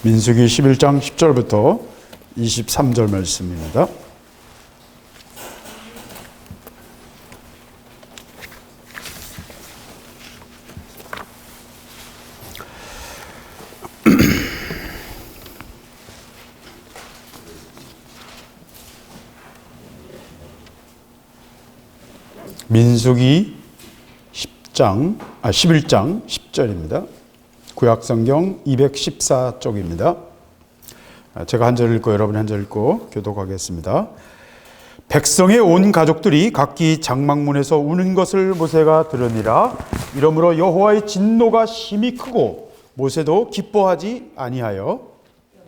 민수기 11장 10절부터 23절 말씀입니다. 민수기 11장 10절입니다. 구약성경 214쪽입니다. 제가 한 절 읽고 여러분이 한 절 읽고 교독하겠습니다. 백성의 온 가족들이 각기 장막문에서 우는 것을 모세가 들으니라. 이러므로 여호와의 진노가 심히 크고 모세도 기뻐하지 아니하여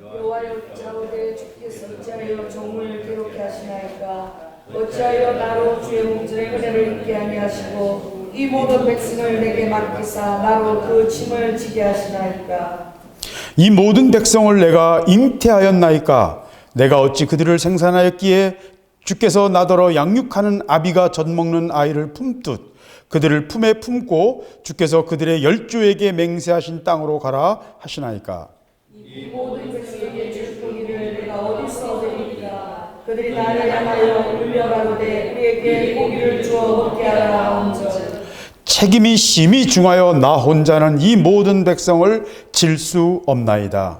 여호와여 자오되 주께서 어찌하여 종을 괴롭게 하시나이까. 어찌하여 나로 주의 목전에 은혜를 입게 아니하시고 이 모든 백성을 내게 맡기사 나로 그 짐을 지게 하시나이까. 이 모든 백성을 내가 잉태하였나이까. 내가 어찌 그들을 생산하였기에 주께서 나더러 양육하는 아비가 젖먹는 아이를 품듯 그들을 품에 품고 주께서 그들의 열조에게 맹세하신 땅으로 가라 하시나이까. 이 모든 백성에게 줄 고기를 내가 어디서 얻으리까. 그들이 나를 향하여 울며 가로되 우리에게 고기를 주어 먹게 하라 한즉 책임이 심히 중하여 나 혼자는 이 모든 백성을 질 수 없나이다.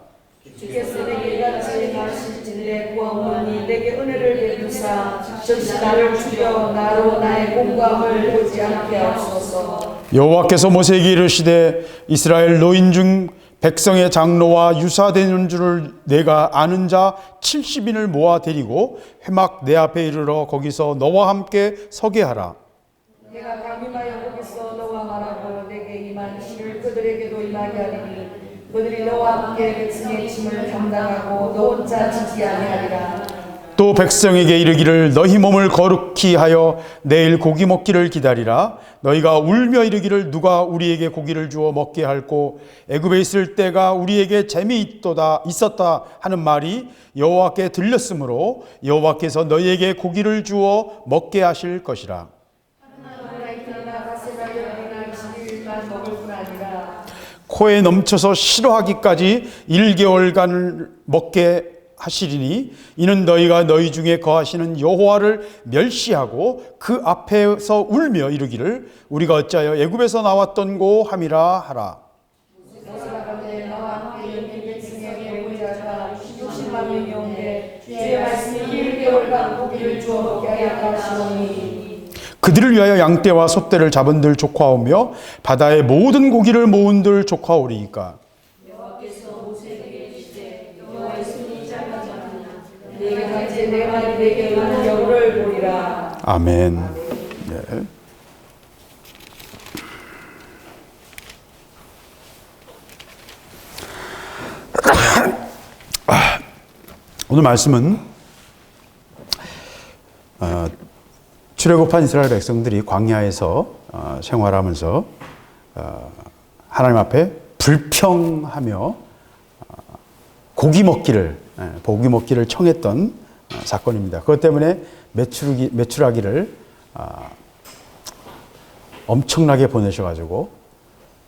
주께서 내게 이같이 말씀하실진대 구하오니 내게 은혜를 베푸사 즉시 나를 죽여 나로 나의 공감을 보지 않게 하옵소서. 여호와께서 모세에게 이르시되 이스라엘 노인 중 백성의 장로와 유사되는 줄을 내가 아는 자 70인을 모아 데리고 회막 내 앞에 이르러 거기서 너와 함께 서게 하라. 내가 강림하여 거기서 너와 말하고 내게 임한 시를 그들에게도 임하게 하리니 그들이 너와 함께 백성의 짐을 감당하고 너 혼자 지지 아니하리라. 또 백성에게 이르기를 너희 몸을 거룩히 하여 내일 고기 먹기를 기다리라. 너희가 울며 이르기를 누가 우리에게 고기를 주어 먹게 할꼬. 애굽에 있을 때가 우리에게 재미있도다 있었다 하는 말이 여호와께 들렸으므로 여호와께서 너희에게 고기를 주어 먹게 하실 것이라. 코에 넘쳐서 싫어하기까지 1개월간을 먹게 하시리니 이는 너희가 너희 중에 거하시는 여호와를 멸시하고 그 앞에서 울며 이르기를 우리가 어찌하여 애굽에서 나왔던 고 함이라 하라. 그들을 위하여 양떼와 소떼를 잡은들 족하오며 바다의 모든 고기를 모은들 족하오리이까. 여호와께서 모세에게 이르시되 여호와의 손이 짧아졌느냐 내가 이제 내 말이 내게 이르는 여부를 보리라. 아멘. 네. 오늘 말씀은 출애굽한 이스라엘 백성들이 광야에서 생활하면서 하나님 앞에 불평하며 고기 먹기를 청했던 사건입니다. 그것 때문에 메추라기를 엄청나게 보내셔가지고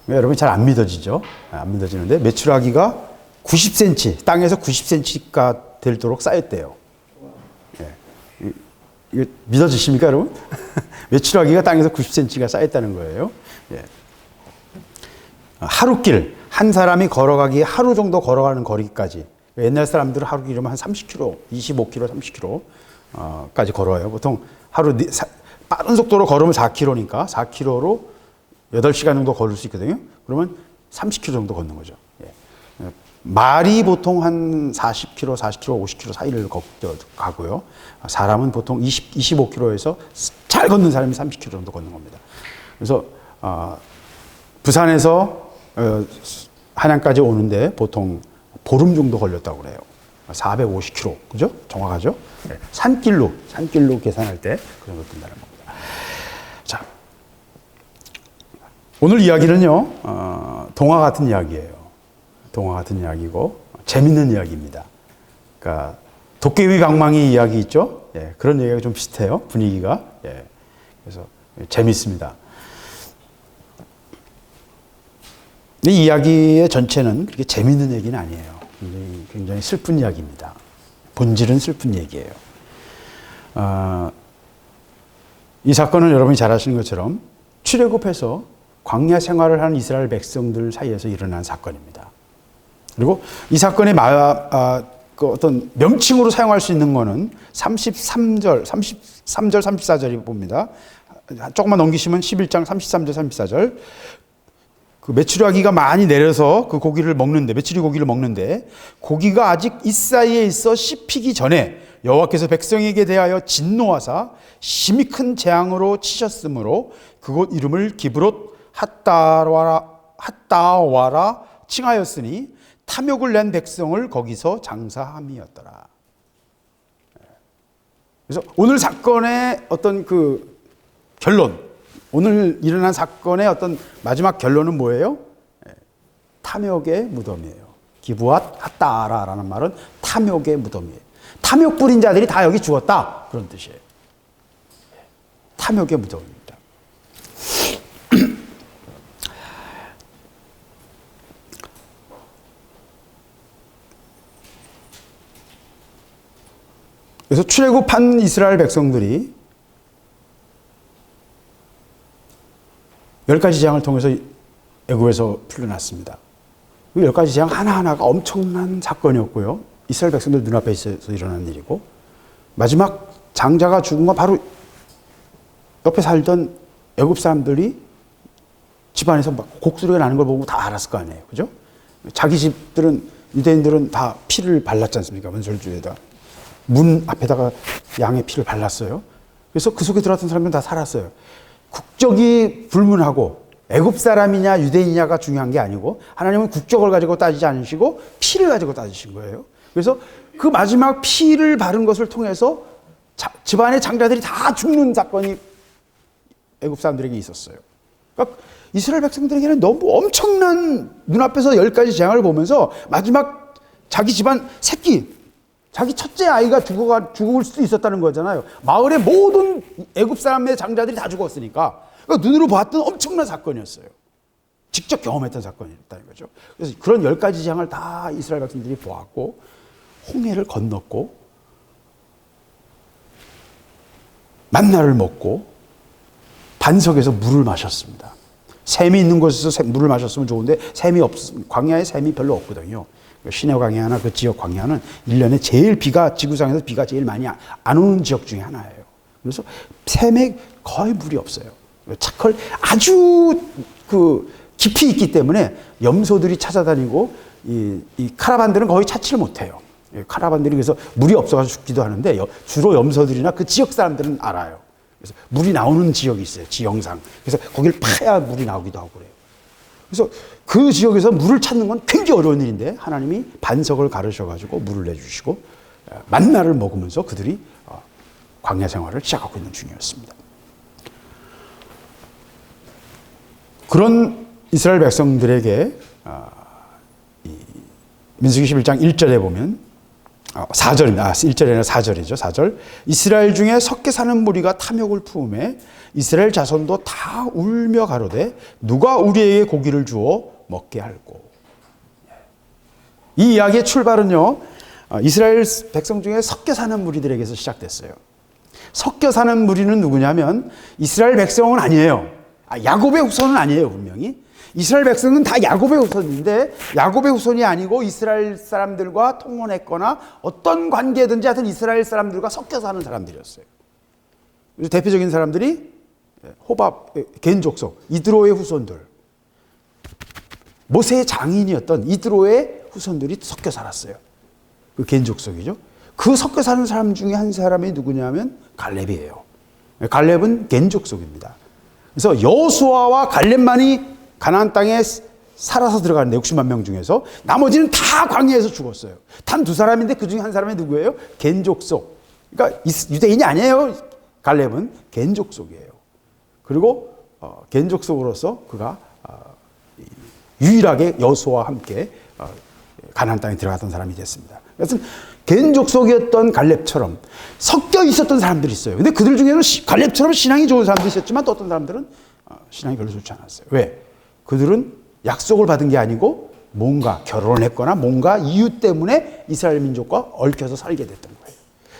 여러분이 잘 안 믿어지죠? 안 믿어지는데 메추라기가 90cm 땅에서 90cm가 되도록 쌓였대요. 이거 믿어지십니까, 여러분? 메추라기가 땅에서 90cm가 쌓였다는 거예요. 예. 하루길, 한 사람이 걸어가기에 하루 정도 걸어가는 거리까지. 옛날 사람들은 하루 길이면 한 30km, 25km, 30km까지 걸어요. 보통 하루 빠른 속도로 걸으면 4km니까 4km로 8시간 정도 걸을 수 있거든요. 그러면 30km 정도 걷는 거죠. 예. 말이 보통 한 40km, 50km 사이를 가고요. 사람은 보통 25km에서 잘 걷는 사람이 30km 정도 걷는 겁니다. 그래서 부산에서 한양까지 오는데 보통 보름 정도 걸렸다고 그래요. 450km, 그죠? 정확하죠? 네. 산길로 계산할 때 그 정도 든다는 겁니다. 자, 오늘 이야기는요, 동화 같은 이야기예요. 동화 같은 이야기고 재밌는 이야기입니다. 그러니까 도깨비 방망이 이야기 있죠? 예, 그런 얘기가 좀 비슷해요. 분위기가. 예, 그래서 재밌습니다. 이 이야기의 전체는 그렇게 재밌는 얘기는 아니에요. 굉장히 슬픈 이야기입니다. 본질은 슬픈 얘기예요. 이 사건은 여러분이 잘 아시는 것처럼 출애굽해서 광야 생활을 하는 이스라엘 백성들 사이에서 일어난 사건입니다. 그리고 이 사건의 그 어떤 명칭으로 사용할 수 있는 거는 33절, 34절이 봅니다. 조금만 넘기시면 11장 33절, 34절. 그 메추라기가 많이 내려서 그 고기를 먹는데, 메추리 고기를 먹는데, 고기가 아직 이 사이에 있어 씹히기 전에 여호와께서 백성에게 대하여 진노하사 심히 큰 재앙으로 치셨으므로 그곳 이름을 기브롯 핫다와라 칭하였으니 탐욕을 낸 백성을 거기서 장사함이었더라. 그래서 오늘 사건의 어떤 그 결론, 오늘 일어난 사건의 어떤 마지막 결론은 뭐예요? 탐욕의 무덤이에요. 기브앗 핫다라라는 말은 탐욕의 무덤이에요. 탐욕 부린 자들이 다 여기 죽었다, 그런 뜻이에요. 탐욕의 무덤입니다. 그래서 출애굽한 이스라엘 백성들이 10가지 재앙을 통해서 애굽에서 풀려났습니다. 그 10가지 재앙 하나하나가 엄청난 사건이었고요. 이스라엘 백성들 눈앞에 있어서 일어난 일이고, 마지막 장자가 죽은 건 바로 옆에 살던 애굽 사람들이 집안에서 막 곡소리가 나는 걸 보고 다 알았을 거 아니에요. 그죠? 자기 집들은, 유대인들은 다 피를 발랐지 않습니까? 문설주에다. 문 앞에다가 양의 피를 발랐어요. 그래서 그 속에 들어왔던 사람들은 다 살았어요. 국적이 불문하고 애굽 사람이냐 유대인이냐가 중요한 게 아니고, 하나님은 국적을 가지고 따지지 않으시고 피를 가지고 따지신 거예요. 그래서 그 마지막 피를 바른 것을 통해서 집안의 장자들이 다 죽는 사건이 애굽 사람들에게 있었어요. 그러니까 이스라엘 백성들에게는 너무 엄청난, 눈앞에서 10가지 재앙을 보면서 마지막 자기 집안 새끼, 자기 첫째 아이가 죽을 수도 있었다는 거잖아요. 마을의 모든 애굽 사람의 장자들이 다 죽었으니까. 그러니까 눈으로 봤던 엄청난 사건이었어요. 직접 경험했던 사건이었다는 거죠. 그래서 그런 10가지 재앙을 다 이스라엘 백성들이 보았고, 홍해를 건넜고, 만나를 먹고, 반석에서 물을 마셨습니다. 샘이 있는 곳에서 물을 마셨으면 좋은데 광야에 샘이 별로 없거든요. 시내 광야나 그 지역 광야는 1년에 제일 지구상에서 비가 제일 많이 안 오는 지역 중에 하나예요. 그래서 샘에 거의 물이 없어요. 차컬 아주 그 깊이 있기 때문에 염소들이 찾아다니고 이 카라반들은 거의 찾지를 못해요. 카라반들이 그래서 물이 없어가지고 죽기도 하는데 주로 염소들이나 그 지역 사람들은 알아요. 그래서 물이 나오는 지역이 있어요. 지형상. 그래서 거기를 파야 물이 나오기도 하고 그래요. 그래서 그 지역에서 물을 찾는 건 굉장히 어려운 일인데 하나님이 반석을 가르셔가지고 물을 내주시고 만나를 먹으면서 그들이 광야 생활을 시작하고 있는 중이었습니다. 그런 이스라엘 백성들에게 민수기 11장 1절에 보면 4절입니다. 1절이 아니라 4절이죠. 4절. 이스라엘 중에 섞여 사는 무리가 탐욕을 품에 이스라엘 자손도 다 울며 가로되 누가 우리에게 고기를 주어 먹게 할꼬. 이 이야기의 출발은요, 이스라엘 백성 중에 섞여 사는 무리들에게서 시작됐어요. 섞여 사는 무리는 누구냐면 이스라엘 백성은 아니에요. 야곱의 후손은 아니에요, 분명히. 이스라엘 백성은 다 야곱의 후손인데 야곱의 후손이 아니고 이스라엘 사람들과 통혼했거나 어떤 관계든지 하여튼 이스라엘 사람들과 섞여 사는 사람들이었어요. 그래서 대표적인 사람들이 호밥, 겐 족속, 이드로의 후손들, 모세의 장인이었던 이드로의 후손들이 섞여 살았어요. 그 겐 족속이죠. 그 섞여 사는 사람 중에 한 사람이 누구냐면 갈렙이에요. 갈렙은 겐 족속입니다. 그래서 여호수아와 갈렙만이 가나안 땅에 살아서 들어가는데 60만 명 중에서 나머지는 다 광야에서 죽었어요. 단 2사람인데 그 중에 한 사람이 누구예요? 겐 족속. 그러니까 유대인이 아니에요. 갈렙은 겐 족속이에요. 그리고 겐 족속으로서 그가 유일하게 여호수아와 함께 가나안 땅에 들어갔던 사람이 됐습니다. 그래서 겐 족속이었던 갈렙처럼 섞여 있었던 사람들이 있어요. 근데 그들 중에는 갈렙처럼 신앙이 좋은 사람도 있었지만 또 어떤 사람들은 신앙이 별로 좋지 않았어요. 왜? 그들은 약속을 받은 게 아니고 뭔가 결혼을 했거나 뭔가 이유 때문에 이스라엘 민족과 얽혀서 살게 됐던 거예요.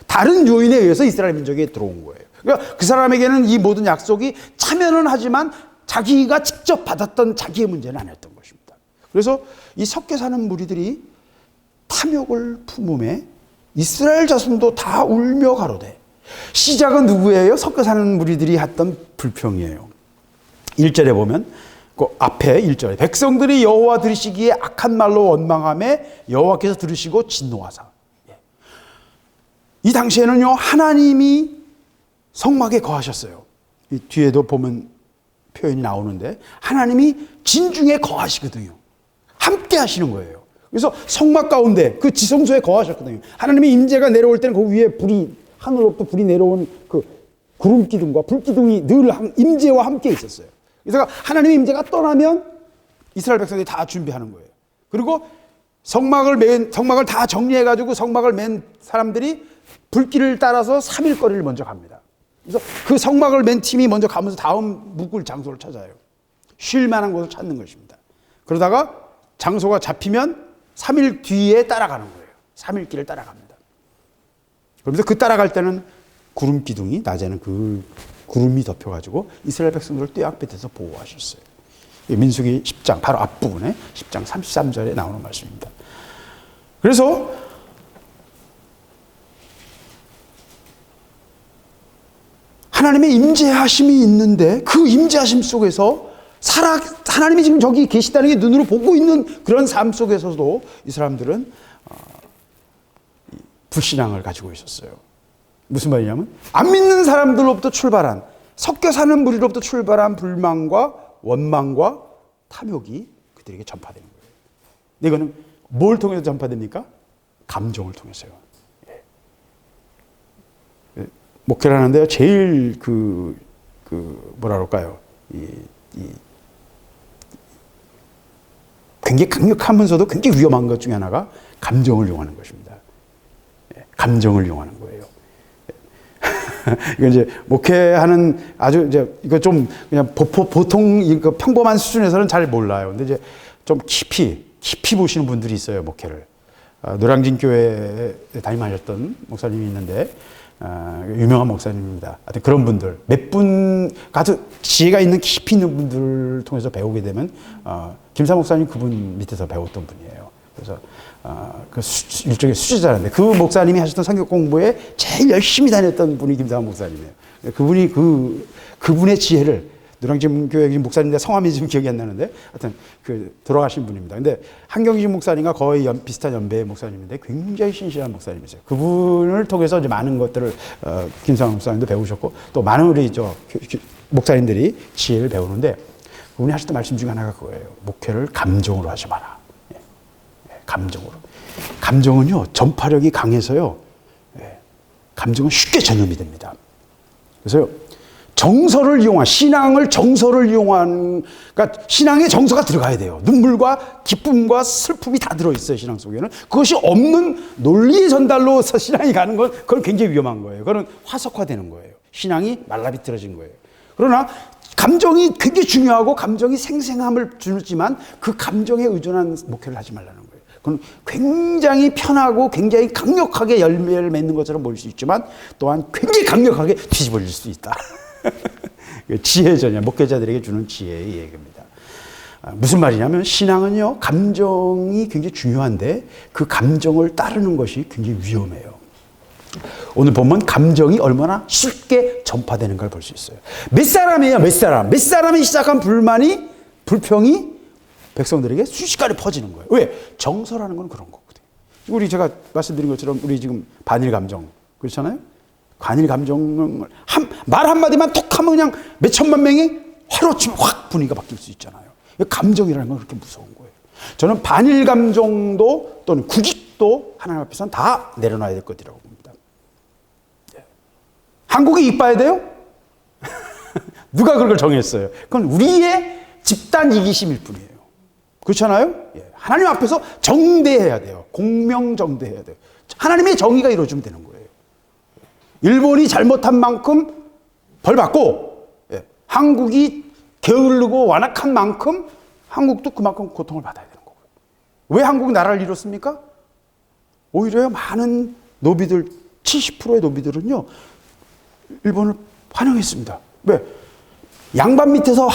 다른 요인에 의해서 이스라엘 민족에 들어온 거예요. 그러니까 그 사람에게는 이 모든 약속이 참여는 하지만 자기가 직접 받았던 자기의 문제는 아니었던 것입니다. 그래서 이 섞여 사는 무리들이 탐욕을 품음에 이스라엘 자손도 다 울며 가로되. 시작은 누구예요? 섞여 사는 무리들이 했던 불평이에요. 1절에 보면 그 앞에 1절에 백성들이 여호와 들으시기에 악한 말로 원망하며 여호와께서 들으시고 진노하사. 이 당시에는요 하나님이 성막에 거하셨어요. 이 뒤에도 보면 표현이 나오는데 하나님이 진중에 거하시거든요. 함께 하시는 거예요. 그래서 성막 가운데 그 지성소에 거하셨거든요. 하나님의 임재가 내려올 때는 그 위에 불이 하늘로부터 불이 내려온 그 구름 기둥과 불 기둥이 늘 임재와 함께 있었어요. 그래서 하나님의 임재가 떠나면 이스라엘 백성들이 다 준비하는 거예요. 그리고 성막을 다 정리해 가지고 성막을 맨 사람들이 불길을 따라서 3일 거리를 먼저 갑니다. 그래서 그 성막을 맨 팀이 먼저 가면서 다음 묵을 장소를 찾아요. 쉴 만한 곳을 찾는 것입니다. 그러다가 장소가 잡히면 3일 뒤에 따라가는 거예요. 3일 길을 따라갑니다. 그러면서 그 따라갈 때는 구름 기둥이 낮에는 그 구름이 덮여가지고 이스라엘 백성들을 떼약볕에서 보호하셨어요. 민수기 10장 바로 앞부분에 10장 33절에 나오는 말씀입니다. 그래서 하나님의 임재하심이 있는데 그 임재하심 속에서 하나님이 지금 저기 계시다는 게 눈으로 보고 있는 그런 삶 속에서도 이 사람들은 불신앙을 가지고 있었어요. 무슨 말이냐면 안 믿는 사람들로부터 출발한 섞여 사는 무리로부터 출발한 불만과 원망과 탐욕이 그들에게 전파되는 거예요. 근데 이거는 뭘 통해서 전파됩니까? 감정을 통해서요. 목회를 하는데요, 제일 뭐라 그럴까요? 굉장히 강력하면서도 굉장히 위험한 것 중에 하나가 감정을 이용하는 것입니다. 감정을 이용하는 거예요. 이거 이제 목회하는 아주 이거 좀 그냥 보통 이거 평범한 수준에서는 잘 몰라요. 근데 이제 좀 깊이 보시는 분들이 있어요, 목회를. 노량진 교회에 담임하셨던 목사님이 있는데, 유명한 목사님입니다. 하여튼 그런 분들, 몇 분, 아주 지혜가 있는 깊이 있는 분들을 통해서 배우게 되면, 김사 목사님 그분 밑에서 배웠던 분이에요. 그래서, 일종의 수제자인데, 그 목사님이 하셨던 성경 공부에 제일 열심히 다녔던 분이 김사 목사님이에요. 그분이 그분의 지혜를, 노량진 교회 목사님인데 성함이 지금 기억이 안 나는데, 하여튼 돌아가신 분입니다. 근데 한경식 목사님과 거의 비슷한 연배의 목사님인데 굉장히 신실한 목사님이세요. 그분을 통해서 이제 많은 것들을 김상환 목사님도 배우셨고 또 많은 우리 목사님들이 지혜를 배우는데 그분이 하셨던 말씀 중에 하나가 그거예요. 목회를 감정으로 하지 마라. 감정으로. 감정은요 전파력이 강해서요. 감정은 쉽게 전염이 됩니다. 그래서요. 신앙을 정서를 이용한, 그러니까 신앙에 정서가 들어가야 돼요. 눈물과 기쁨과 슬픔이 다 들어있어요, 신앙 속에는. 그것이 없는 논리의 전달로서 신앙이 가는 건, 그건 굉장히 위험한 거예요. 그건 화석화되는 거예요. 신앙이 말라비틀어진 거예요. 그러나, 감정이 굉장히 중요하고, 감정이 생생함을 주지만, 그 감정에 의존한 목회를 하지 말라는 거예요. 그건 굉장히 편하고, 굉장히 강력하게 열매를 맺는 것처럼 보일 수 있지만, 또한 굉장히 강력하게 뒤집어질 수 있다. 지혜전야, 목회자들에게 주는 지혜의 얘기입니다. 무슨 말이냐면 신앙은요 감정이 굉장히 중요한데 그 감정을 따르는 것이 굉장히 위험해요. 오늘 보면 감정이 얼마나 쉽게 전파되는 걸 볼 수 있어요. 몇 사람이 시작한 불평이 백성들에게 순식간에 퍼지는 거예요. 왜? 정서라는 건 그런 거거든요. 제가 말씀드린 것처럼 우리 지금 반일 감정 그렇잖아요. 반일 감정을 말 한마디만 톡 하면 그냥 몇 천만 명이 화로치면 확 분위기가 바뀔 수 있잖아요. 감정이라는 건 그렇게 무서운 거예요. 저는 반일 감정도 또는 국익도 하나님 앞에서는 다 내려놔야 될 것이라고 봅니다. 한국이 이뻐야 돼요? 누가 그걸 정했어요? 그건 우리의 집단 이기심일 뿐이에요. 그렇잖아요? 하나님 앞에서 정대해야 돼요. 공명정대해야 돼요. 하나님의 정의가 이루어지면 되는 거예요. 일본이 잘못한 만큼 벌 받고 한국이 게으르고 완악한 만큼 한국도 그만큼 고통을 받아야 되는 거고요. 왜 한국 나라를 잃었습니까? 오히려 많은 노비들, 70%의 노비들은요, 일본을 환영했습니다. 왜? 양반 밑에서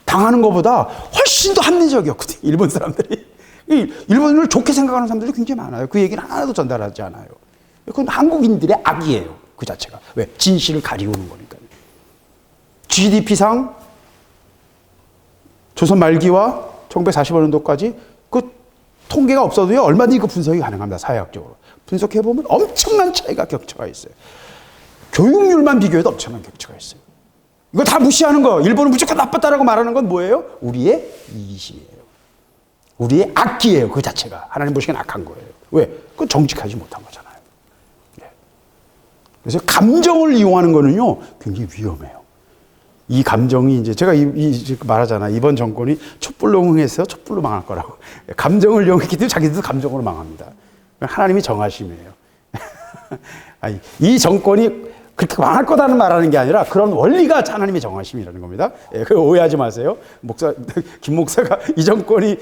당하는 것보다 훨씬 더 합리적이었거든요. 일본 사람들이. 일본을 좋게 생각하는 사람들이 굉장히 많아요. 그 얘기는 하나도 전달하지 않아요. 그건 한국인들의 악이에요. 그 자체가. 왜? 진실을 가리우는 거니까요. GDP상 조선 말기와 1945년도까지 그 통계가 없어도요, 얼마든지 그 분석이 가능합니다. 사회학적으로. 분석해보면 엄청난 차이가 격차가 있어요. 교육률만 비교해도 엄청난 격차가 있어요. 이거 다 무시하는 거, 일본은 무조건 나빴다라고 말하는 건 뭐예요? 우리의 이기심이에요. 우리의 악기예요. 그 자체가. 하나님 보시기엔 악한 거예요. 왜? 그건 정직하지 못한 거잖아요. 네. 그래서 감정을 이용하는 거는요, 굉장히 위험해요. 이 감정이 이제 제가 말하잖아. 이번 정권이 촛불로 응해서 촛불로 망할 거라고. 감정을 이용했기 때문에 자기들도 감정으로 망합니다. 하나님이 정하심이에요. 아니, 이 정권이 그렇게 망할 거다는 말하는 게 아니라 그런 원리가 하나님의 정하심이라는 겁니다. 예, 그거 오해하지 마세요. 김 목사가 이 정권이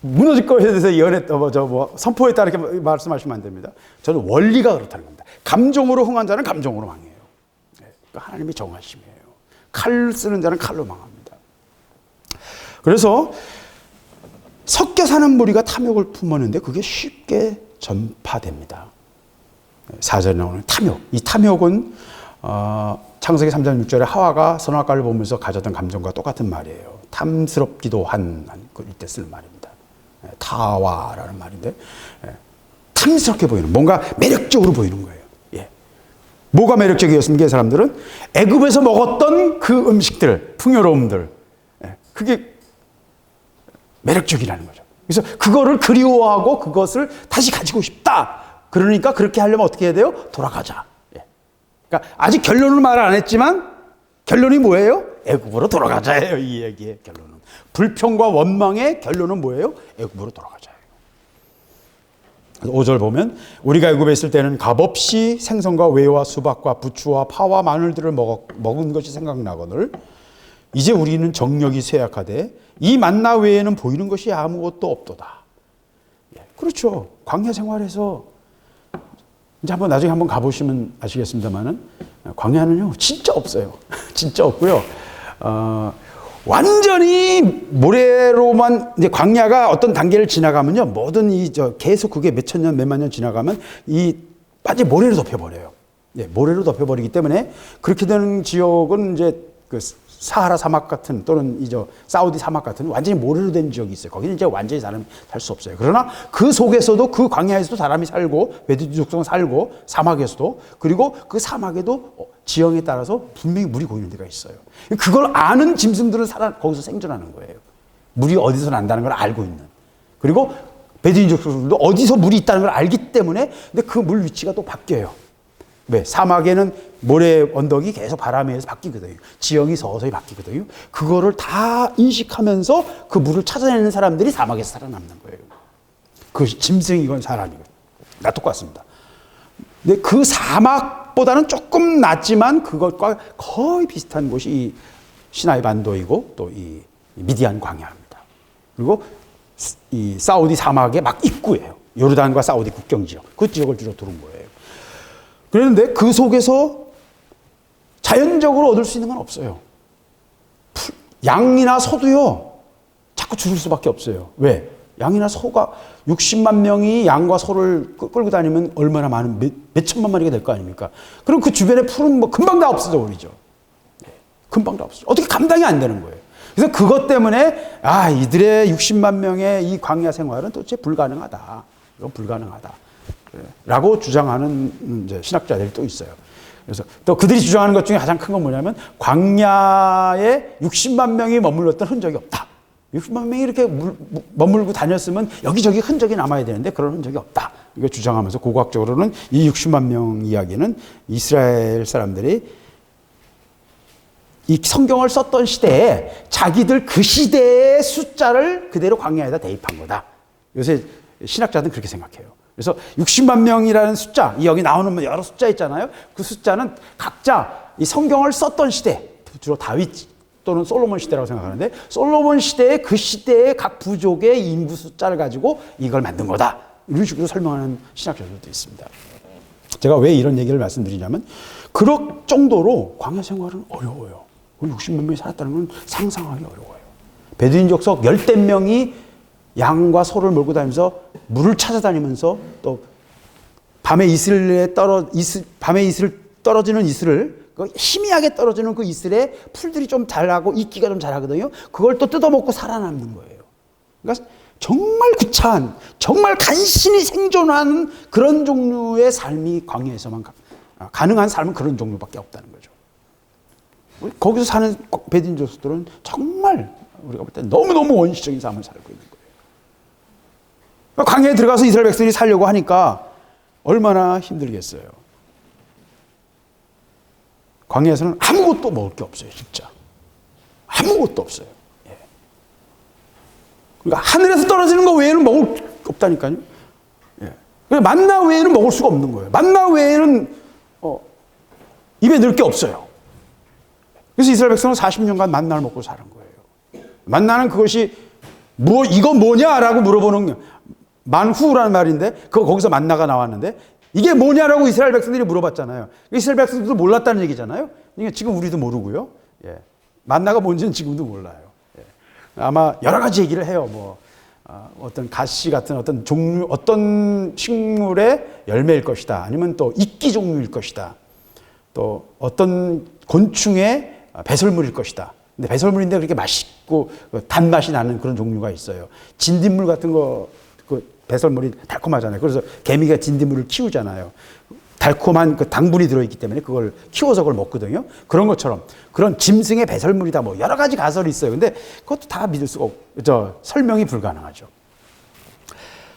무너질 것에 대해서 선포했다 이렇게 말씀하시면 안 됩니다. 저는 원리가 그렇다는 겁니다. 감정으로 흥한 자는 감정으로 망해요. 예, 그러니까 하나님의 정하심이에요. 칼 쓰는 자는 칼로 망합니다. 그래서 섞여 사는 무리가 탐욕을 품었는데 그게 쉽게 전파됩니다. 4절에 나오는 탐욕. 이 탐욕은 창세기 3장 6절에 하와가 선악과를 보면서 가졌던 감정과 똑같은 말이에요. 탐스럽기도 한 이때 쓰는 말입니다. 타와라는 말인데 탐스럽게 보이는, 뭔가 매력적으로 보이는 거예요. 예. 뭐가 매력적이었습니까? 이 사람들은 애굽에서 먹었던 그 음식들, 풍요로움들, 그게 매력적이라는 거죠. 그래서 그거를 그리워하고 그것을 다시 가지고 싶다. 그러니까 그렇게 하려면 어떻게 해야 돼요? 돌아가자. 예. 그러니까 아직 결론을 말 안 했지만 결론이 뭐예요? 애굽으로 돌아가자예요. 이 얘기의 결론은. 불평과 원망의 결론은 뭐예요? 애굽으로 돌아가자예요. 5절 보면 우리가 애굽에 있을 때는 값없이 생선과 외와 수박과 부추와 파와 마늘들을 먹은 것이 생각나거늘 이제 우리는 정력이 쇠약하되 이 만나 외에는 보이는 것이 아무것도 없도다. 예. 그렇죠. 광야 생활에서 이제 나중에 한번 가보시면 아시겠습니다만은 광야는요 진짜 없어요. 진짜 없고요. 완전히 모래로만 이제 광야가 어떤 단계를 지나가면요 뭐든 계속 그게 몇천 년 몇만 년 지나가면 완전 모래로 덮여버려요. 예, 모래로 덮여버리기 때문에 그렇게 되는 지역은 이제 그 사하라 사막 같은 또는 사우디 사막 같은 완전히 모래로 된 지역이 있어요. 거기는 이제 완전히 사람이 살 수 없어요. 그러나 그 속에서도 그 광야에서도 사람이 살고 베두인 족속은 살고 사막에서도 그리고 그 사막에도 지형에 따라서 분명히 물이 고이는 데가 있어요. 그걸 아는 짐승들은 거기서 생존하는 거예요. 물이 어디서 난다는 걸 알고 있는. 그리고 베두인 족속들도 어디서 물이 있다는 걸 알기 때문에 근데 그 물 위치가 또 바뀌어요. 왜? 사막에는 모래 언덕이 계속 바람에 의해서 바뀌거든요. 지형이 서서히 바뀌거든요. 그거를 다 인식하면서 그 물을 찾아내는 사람들이 사막에서 살아남는 거예요. 그것이 짐승이건 사람이건 다 똑같습니다. 근데 그 사막보다는 조금 낫지만 그것과 거의 비슷한 곳이 이 시나이 반도이고 또 이 미디안 광야입니다. 그리고 이 사우디 사막의 막 입구예요. 요르단과 사우디 국경 지역. 그 지역을 주로 두른 거예요. 그런데 그 속에서 자연적으로 얻을 수 있는 건 없어요. 양이나 소도요, 자꾸 줄일 수밖에 없어요. 왜? 양이나 소가 60만 명이 양과 소를 끌고 다니면 얼마나 많은 몇 천만 마리가 될 거 아닙니까? 그럼 그 주변에 풀은 금방 다 없어져 버리죠. 금방 다 없어져. 어떻게 감당이 안 되는 거예요. 그래서 그것 때문에 이들의 60만 명의 이 광야 생활은 도대체 불가능하다. 이건 불가능하다. 라고 주장하는 이제 신학자들이 또 있어요. 그래서 또 그들이 주장하는 것 중에 가장 큰 건 뭐냐면 광야에 60만 명이 머물렀던 흔적이 없다. 60만 명이 이렇게 머물고 다녔으면 여기저기 흔적이 남아야 되는데 그런 흔적이 없다. 이거 주장하면서 고고학적으로는 이 60만 명 이야기는 이스라엘 사람들이 이 성경을 썼던 시대에 자기들 그 시대의 숫자를 그대로 광야에다 대입한 거다. 요새 신학자들은 그렇게 생각해요. 그래서 60만 명이라는 숫자, 여기 나오는 여러 숫자 있잖아요. 그 숫자는 각자 이 성경을 썼던 시대, 주로 다윗 또는 솔로몬 시대라고 생각하는데 솔로몬 시대의 그 시대의 각 부족의 인구 숫자를 가지고 이걸 만든 거다. 이런 식으로 설명하는 신학자들도 있습니다. 제가 왜 이런 얘기를 말씀드리냐면 그럴 정도로 광야 생활은 어려워요. 60몇 명이 살았다는 건 상상하기 어려워요. 베두인 족속 열댓 명이 양과 소를 몰고 다니면서 물을 찾아다니면서 또 밤에 떨어지는 이슬을 희미하게 떨어지는 그 이슬에 풀들이 좀 자라고 이끼가 좀 자라거든요. 그걸 또 뜯어먹고 살아남는 거예요. 그러니까 정말 구차한, 정말 간신히 생존하는 그런 종류의 삶이 광야에서만 가능한 삶은 그런 종류밖에 없다는 거죠. 거기서 사는 베두인 족속들은 정말 우리가 볼 때 너무너무 원시적인 삶을 살고 있는 거예요. 그러니까 광야에 들어가서 이스라엘 백성이 살려고 하니까 얼마나 힘들겠어요. 광야에서는 아무것도 먹을 게 없어요, 진짜. 아무것도 없어요. 예. 그러니까 하늘에서 떨어지는 거 외에는 먹을 게 없다니까요. 예. 만나 외에는 먹을 수가 없는 거예요. 만나 외에는 입에 넣을 게 없어요. 그래서 이스라엘 백성은 40년간 만나를 먹고 사는 거예요. 만나는 그것이 이거 뭐냐라고 물어보는 만후라는 말인데 거기서 만나가 나왔는데 이게 뭐냐라고 이스라엘 백성들이 물어봤잖아요. 이스라엘 백성들도 몰랐다는 얘기잖아요. 그러니까 지금 우리도 모르고요. 예. 만나가 뭔지는 지금도 몰라요. 예. 아마 여러 가지 얘기를 해요. 어떤 가시 같은 어떤 종류, 어떤 식물의 열매일 것이다. 아니면 또 이끼 종류일 것이다. 또 어떤 곤충의 배설물일 것이다. 근데 배설물인데 그렇게 맛있고 단맛이 나는 그런 종류가 있어요. 진딧물 같은 거, 배설물이 달콤하잖아요. 그래서 개미가 진딧물을 키우잖아요. 달콤한 그 당분이 들어있기 때문에 그걸 키워서 그걸 먹거든요. 그런 것처럼 그런 짐승의 배설물이다. 여러 가지 가설이 있어요. 근데 그것도 다 믿을 수가 설명이 불가능하죠.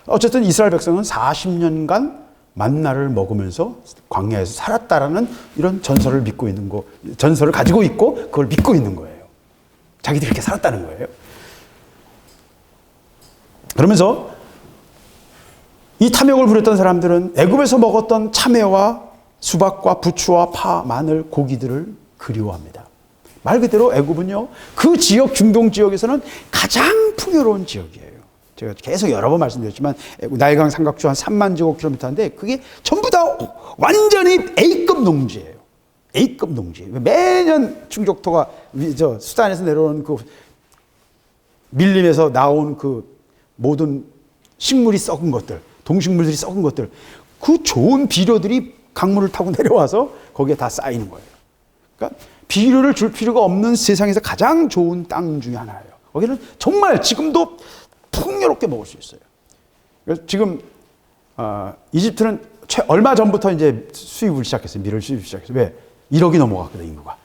어쨌든 이스라엘 백성은 40년간 만나를 먹으면서 광야에서 살았다라는 이런 전설을 믿고 있는 전설을 가지고 있고 그걸 믿고 있는 거예요. 자기들이 이렇게 살았다는 거예요. 그러면서 이 탐욕을 부렸던 사람들은 애굽에서 먹었던 참외와 수박과 부추와 파, 마늘, 고기들을 그리워합니다. 말 그대로 애굽은요, 그 지역, 중동 지역에서는 가장 풍요로운 지역이에요. 제가 계속 여러 번 말씀드렸지만 나일강 삼각주 한 3만 제곱킬로미터인데 그게 전부 다 완전히 A급 농지예요. A급 농지. 매년 충족토가 수단에서 내려오는 그 밀림에서 나온 그 모든 식물이 썩은 것들, 동식물들이 썩은 것들, 그 좋은 비료들이 강물을 타고 내려와서 거기에 다 쌓이는 거예요. 그러니까 비료를 줄 필요가 없는 세상에서 가장 좋은 땅 중에 하나예요. 거기는 정말 지금도 풍요롭게 먹을 수 있어요. 그래서 지금 이집트는 얼마 전부터 이제 수입을 시작했어요. 밀을 수입 시작했어요. 왜? 1억이 넘어갔거든, 인구가.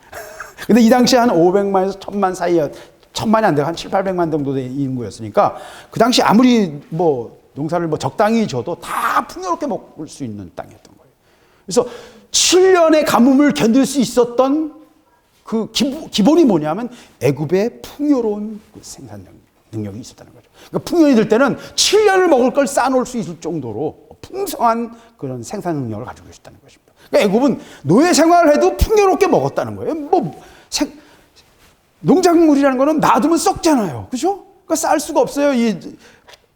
근데 이 당시에 한 500만에서 1000만 사이에 1000만이 안 되고 한 7, 800만 정도 된 인구였으니까 그 당시 아무리 농사를 적당히 져도 다 풍요롭게 먹을 수 있는 땅이었던 거예요. 그래서 7년의 가뭄을 견딜 수 있었던 그 기본이 뭐냐면 애굽의 풍요로운 그 생산 능력이 있었다는 거죠. 그러니까 풍년이 들 때는 7년을 먹을 걸 쌓아놓을 수 있을 정도로 풍성한 그런 생산 능력을 가지고 있었다는 것입니다. 그러니까 애굽은 노예 생활을 해도 풍요롭게 먹었다는 거예요. 농작물이라는 거는 놔두면 썩잖아요. 그죠? 그러니까 쌀 수가 없어요. 이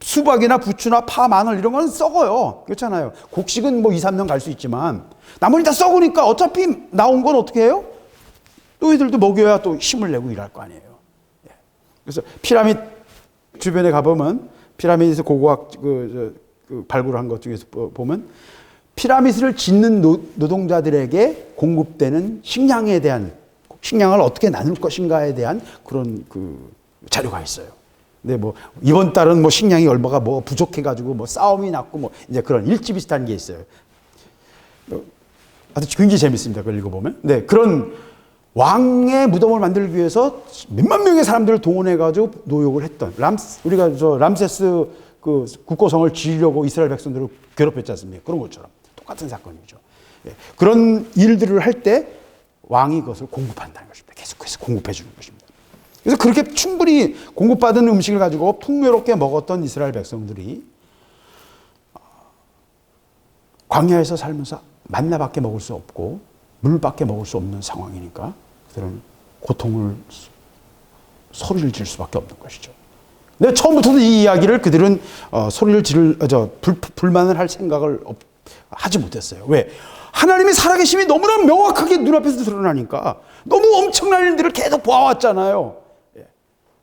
수박이나 부추나 파, 마늘 이런 거는 썩어요. 그렇잖아요. 곡식은 2, 3년 갈 수 있지만 나머지 다 썩으니까 어차피 나온 건 어떻게 해요? 너희들도 먹여야 또 힘을 내고 일할 거 아니에요. 그래서 피라미드 주변에 가보면 피라미드에서 고고학 발굴한 것 중에서 보면 피라미드를 짓는 노동자들에게 공급되는 식량을 어떻게 나눌 것인가에 대한 그런 자료가 있어요. 근데 이번 달은 식량이 얼마가 부족해가지고 싸움이 났고 이제 그런 일지 비슷한 게 있어요. 아주 굉장히 재밌습니다. 그걸 읽어보면. 네, 그런 왕의 무덤을 만들기 위해서 몇만 명의 사람들을 동원해가지고 노역을 했던 우리가 람세스 그 국고성을 지으려고 이스라엘 백성들을 괴롭혔지 않습니까? 그런 것처럼 똑같은 사건이죠. 예, 그런 일들을 할 때 왕이 그것을 공급한다는 것입니다. 계속해서 공급해 주는 것입니다. 그래서 그렇게 충분히 공급받은 음식을 가지고 풍요롭게 먹었던 이스라엘 백성들이 광야에서 살면서 만나밖에 먹을 수 없고 물밖에 먹을 수 없는 상황이니까 그들은 고통을 소리를 지를 수밖에 없는 것이죠. 근데 처음부터도 이 이야기를 그들은 소리를 불만을 할 생각을 하지 못했어요. 왜? 하나님의 살아계심이 너무나 명확하게 눈앞에서 드러나니까 너무 엄청난 일들을 계속 보아왔잖아요.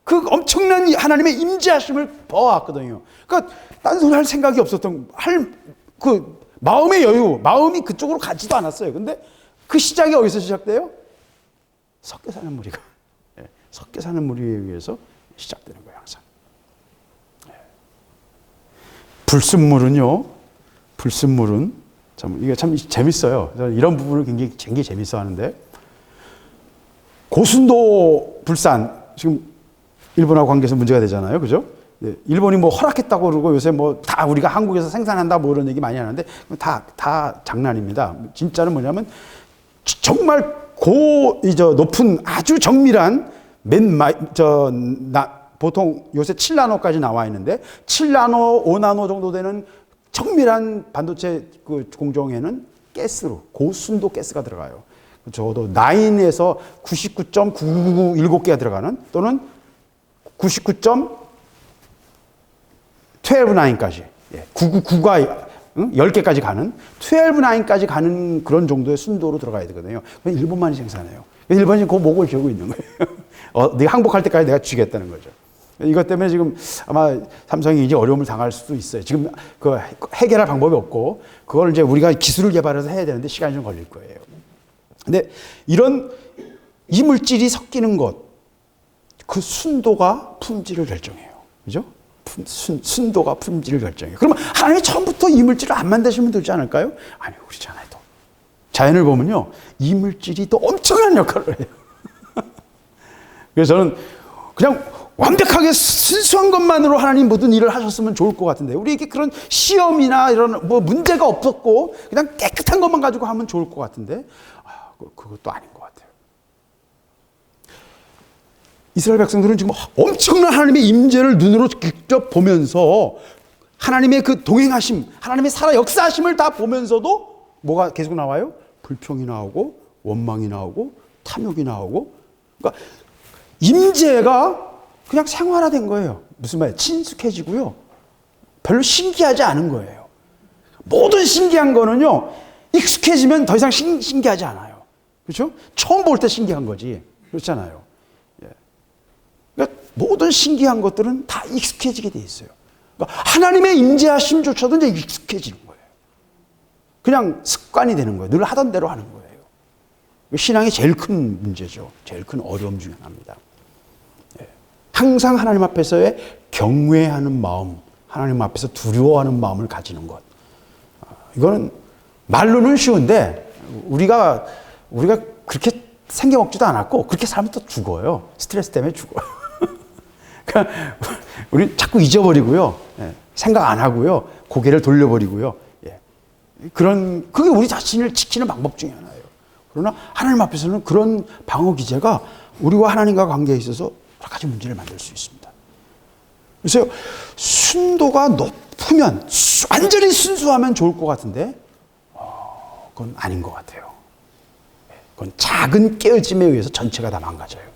그 엄청난 하나님의 임재하심을 보아왔거든요. 그러니까 딴소리 할 생각이 없었던, 그 마음의 여유, 마음이 그쪽으로 가지도 않았어요. 근데 그 시작이 어디서 시작돼요? 섞여 사는 무리가. 섞여 사는 무리에 의해서 시작되는 거예요, 항상. 불순물은 이게 참 재밌어요. 저는 이런 부분을 굉장히 재밌어 하는데, 고순도 불산, 지금 일본하고 관계에서 문제가 되잖아요. 그죠? 일본이 뭐 허락했다고 그러고 요새 뭐 다 우리가 한국에서 생산한다 뭐 이런 얘기 많이 하는데 다 장난입니다. 진짜는 뭐냐면 정말 높은 아주 정밀한 보통 요새 7나노까지 나와 있는데 7나노, 5나노 정도 되는 정밀한 반도체 그 공정에는 가스로 고순도 가스가 들어가요. 적어도 9에서 99.9997개가 들어가는, 또는 99.129까지 999가 10개까지 가는 129까지 가는 그런 정도의 순도로 들어가야 되거든요. 그건 일본만이 생산해요. 일본이 그 목을 쥐고 있는 거예요. 네가 항복할 때까지 내가 쥐겠다는 거죠. 이것 때문에 지금 아마 삼성이 이제 어려움을 당할 수도 있어요. 지금 그 해결할 방법이 없고, 그걸 이제 우리가 기술을 개발해서 해야 되는데 시간이 좀 걸릴 거예요. 근데 이런 이물질이 섞이는 것, 그 순도가 품질을 결정해요. 그죠? 순도가 품질을 결정해요. 그러면 하나님이 처음부터 이물질을 안 만드시면 되지 않을까요? 아니요, 그렇지 않아요. 또 자연을 보면요, 이물질이 또 엄청난 역할을 해요. 그래서 저는 그냥 완벽하게 순수한 것만으로 하나님 모든 일을 하셨으면 좋을 것 같은데, 우리에게 그런 시험이나 이런 뭐 문제가 없었고 그냥 깨끗한 것만 가지고 하면 좋을 것 같은데, 그것도 아닌 것 같아요. 이스라엘 백성들은 지금 엄청난 하나님의 임재를 눈으로 직접 보면서 하나님의 그 동행하심, 하나님의 살아 역사하심을 다 보면서도 뭐가 계속 나와요? 불평이 나오고 원망이 나오고 탐욕이 나오고. 그러니까 임재가 그냥 생활화된 거예요. 무슨 말이에요? 친숙해지고요, 별로 신기하지 않은 거예요. 모든 신기한 거는요, 익숙해지면 더 이상 신기하지 않아요. 그렇죠? 처음 볼 때 신기한 거지. 그렇잖아요. 그러니까 모든 신기한 것들은 다 익숙해지게 돼 있어요. 그러니까 하나님의 임재하심조차도 이제 익숙해지는 거예요. 그냥 습관이 되는 거예요. 늘 하던 대로 하는 거예요. 신앙의 제일 큰 문제죠. 제일 큰 어려움 중에 하나입니다. 항상 하나님 앞에서의 경외하는 마음, 하나님 앞에서 두려워하는 마음을 가지는 것. 이거는 말로는 쉬운데 우리가 그렇게 생겨 먹지도 않았고, 그렇게 살면 또 죽어요. 스트레스 때문에 죽어요. 그러니까 우리 자꾸 잊어버리고요, 생각 안 하고요, 고개를 돌려버리고요. 그게 우리 자신을 지키는 방법 중에 하나예요. 그러나 하나님 앞에서는 그런 방어 기제가 우리와 하나님과 관계에 있어서 여러 가지 문제를 만들 수 있습니다. 그래서 순도가 높으면, 완전히 순수하면 좋을 것 같은데 그건 아닌 것 같아요. 그건 작은 깨어짐에 의해서 전체가 다 망가져요.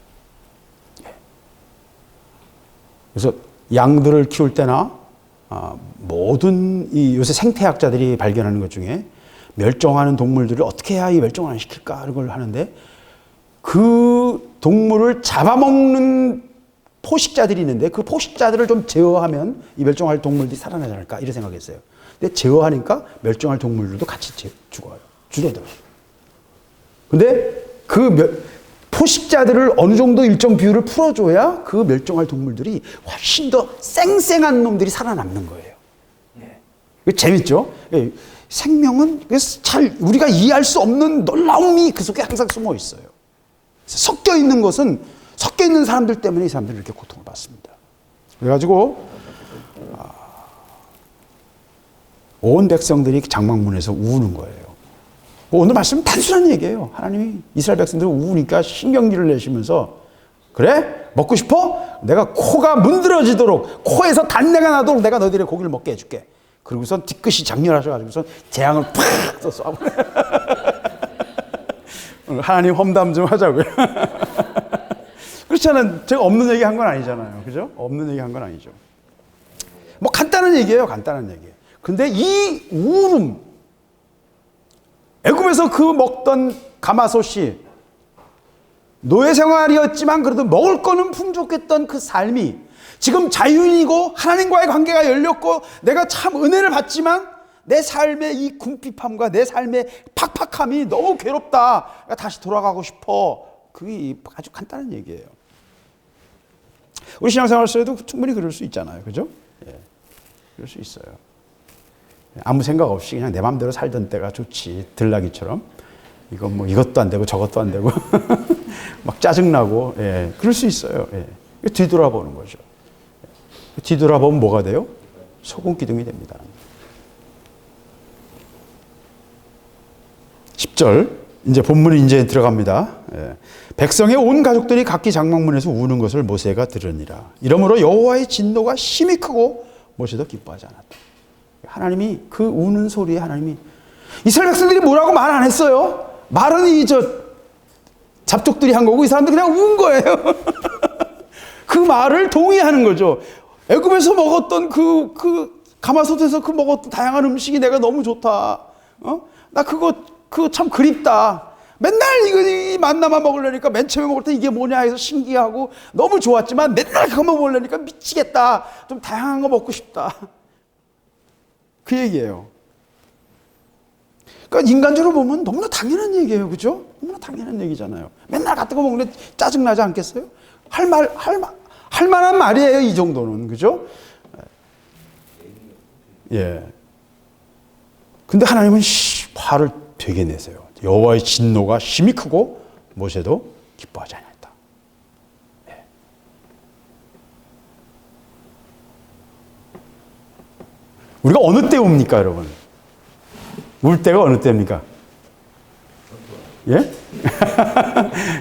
그래서 양들을 키울 때나 모든 요새 생태학자들이 발견하는 것 중에 멸종하는 동물들을 어떻게 해야 이 멸종을 안 시킬까 이런 걸 하는데, 그 동물을 잡아먹는 포식자들이 있는데 그 포식자들을 좀 제어하면 이 멸종할 동물들이 살아나지 않을까 이런 생각했어요. 근데 제어하니까 멸종할 동물들도 같이 죽어요. 줄어들어요. 근데 그 포식자들을 어느 정도 일정 비율을 풀어줘야 그 멸종할 동물들이 훨씬 더 쌩쌩한 놈들이 살아남는 거예요. 재밌죠? 생명은 잘 우리가 이해할 수 없는 놀라움이 그 속에 항상 숨어 있어요. 섞여 있는 것은, 섞여 있는 사람들 때문에 이 사람들이 이렇게 고통을 받습니다. 그래가지고 온 백성들이 장막문에서 우는 거예요. 오늘 말씀은 단순한 얘기예요. 하나님이 이스라엘 백성들이 우니까 신경질을 내시면서, 그래? 먹고 싶어? 내가 코가 문드러지도록, 코에서 단내가 나도록 내가 너희들의 고기를 먹게 해줄게. 그러고선 뒤끝이 장렬하셔가지고선 재앙을 팍 쏴버려요. 하나님 험담 좀 하자고요. 그렇잖아요. 제가 없는 얘기 한 건 아니잖아요. 그죠? 없는 얘기 한 건 아니죠. 뭐 간단한 얘기예요. 간단한 얘기. 근데 이 울음, 애굽에서 그 먹던 가마솥이 노예 생활이었지만 그래도 먹을 거는 풍족했던 그 삶이 지금 자유인이고 하나님과의 관계가 열렸고 내가 참 은혜를 받지만 내 삶의 이 궁핍함과 내 삶의 팍팍함이 너무 괴롭다. 다시 돌아가고 싶어. 그게 아주 간단한 얘기예요. 우리 신앙생활 속에도 충분히 그럴 수 있잖아요. 그죠? 예, 그럴 수 있어요. 아무 생각 없이 그냥 내 마음대로 살던 때가 좋지. 들나귀처럼. 이건 뭐 이것도 안 되고 저것도 안 되고 막 짜증나고, 예, 그럴 수 있어요. 예. 뒤돌아보는 거죠. 뒤돌아보면 뭐가 돼요? 소금 기둥이 됩니다. 10절, 이제 본문이 이제 들어갑니다. 예. 백성의 온 가족들이 각기 장막문에서 우는 것을 모세가 들으니라. 이러므로 여호와의 진노가 심히 크고 모세도 기뻐하지 않았다. 하나님이 그 우는 소리에 하나님이 이스라엘 백성들이 뭐라고 말 안 했어요. 말은 잡족들이 한 거고 이 사람들 그냥 운 거예요. 그 말을 동의하는 거죠. 애굽에서 먹었던 그 가마솥에서 그 먹었던 다양한 음식이 내가 너무 좋다. 나 그거 참 그립다. 맨날 이 만나만 먹으려니까 맨 처음에 먹을 때 이게 뭐냐 해서 신기하고 너무 좋았지만 맨날 그것만 먹으려니까 미치겠다. 좀 다양한 거 먹고 싶다. 그 얘기예요. 그러니까 인간적으로 보면 너무나 당연한 얘기예요. 그죠? 너무나 당연한 얘기잖아요. 맨날 같은 거 먹는데 짜증나지 않겠어요? 할 만한 말이에요. 이 정도는. 그죠? 예. 근데 하나님은 화를 되게 내세요. 여호와의 진노가 심히 크고 모세도 기뻐하지 않았다. 예. 우리가 어느 때 웁니까, 여러분? 울 때가 어느 때입니까? 예?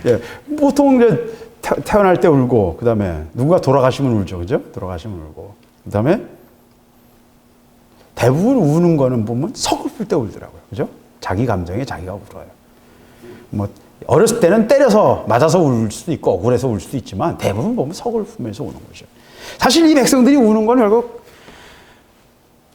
예. 보통 이제 태어날 때 울고, 그 다음에 누군가 돌아가시면 울죠. 그죠? 돌아가시면 울고. 그 다음에 대부분 우는 거는 보면 서글플 때 울더라고요. 그죠? 자기 감정에 자기가 울어요. 뭐, 어렸을 때는 때려서 맞아서 울 수도 있고, 억울해서 울 수도 있지만, 대부분 보면 서글프면서 우는 거죠. 사실 이 백성들이 우는 건 결국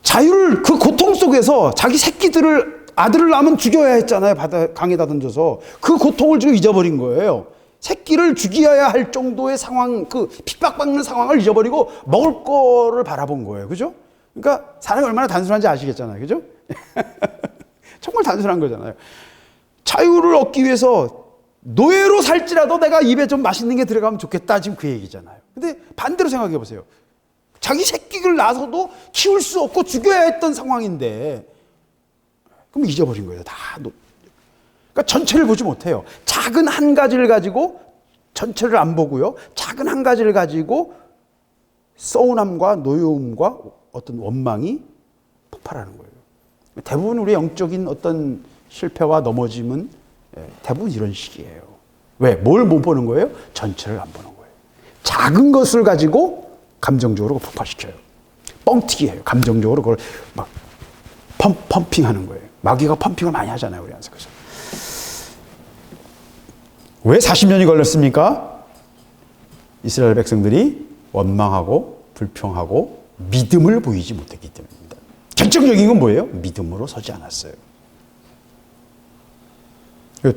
자유를, 그 고통 속에서 자기 새끼들을, 아들을 낳으면 죽여야 했잖아요. 강에다 던져서. 그 고통을 지금 잊어버린 거예요. 새끼를 죽여야 할 정도의 상황, 그 핍박받는 상황을 잊어버리고 먹을 거를 바라본 거예요. 그죠? 그러니까 사람이 얼마나 단순한지 아시겠잖아요. 그죠? 정말 단순한 거잖아요. 자유를 얻기 위해서 노예로 살지라도 내가 입에 좀 맛있는 게 들어가면 좋겠다. 지금 그 얘기잖아요. 근데 반대로 생각해 보세요. 자기 새끼를 낳아서도 키울 수 없고 죽여야 했던 상황인데, 그럼 잊어버린 거예요. 다. 그러니까 전체를 보지 못해요. 작은 한 가지를 가지고 전체를 안 보고요. 작은 한 가지를 가지고 서운함과 노여움과 어떤 원망이 폭발하는 거예요. 대부분 우리 영적인 어떤 실패와 넘어짐은 대부분 이런 식이에요. 왜? 뭘 못 보는 거예요? 전체를 안 보는 거예요. 작은 것을 가지고 감정적으로 폭발시켜요. 뻥튀기해요. 감정적으로 그걸 막 펌핑하는 거예요. 마귀가 펌핑을 많이 하잖아요. 우리 안에서. 왜 40년이 걸렸습니까? 이스라엘 백성들이 원망하고 불평하고 믿음을 보이지 못했기 때문입니다. 결정적인 건 뭐예요? 믿음으로 서지 않았어요.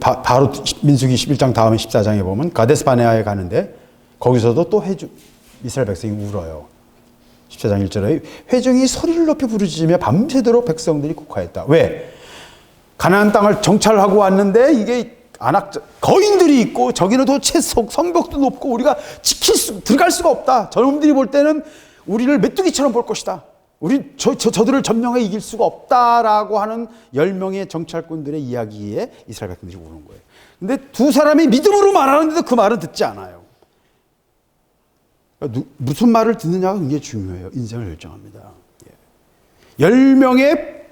바로 민수기 11장 다음에 14장에 보면 가데스 바네아에 가는데 거기서도 또 이스라엘 백성이 울어요. 14장 1절에 회중이 소리를 높여 부르짖으며 밤새도록 백성들이 곡하였다. 왜? 가나안 땅을 정찰하고 왔는데 이게 거인들이 있고 저기는 도체 성벽도 높고 우리가 들어갈 수가 없다. 저놈들이 볼 때는 우리를 메뚜기처럼 볼 것이다. 저들을 점령해 이길 수가 없다라고 하는 10명의 정찰꾼들의 이야기에 이스라엘 백성들이 우는 거예요. 근데 두 사람이 믿음으로 말하는데도 그 말은 듣지 않아요. 무슨 말을 듣느냐가 굉장히 중요해요. 인생을 결정합니다. 10명의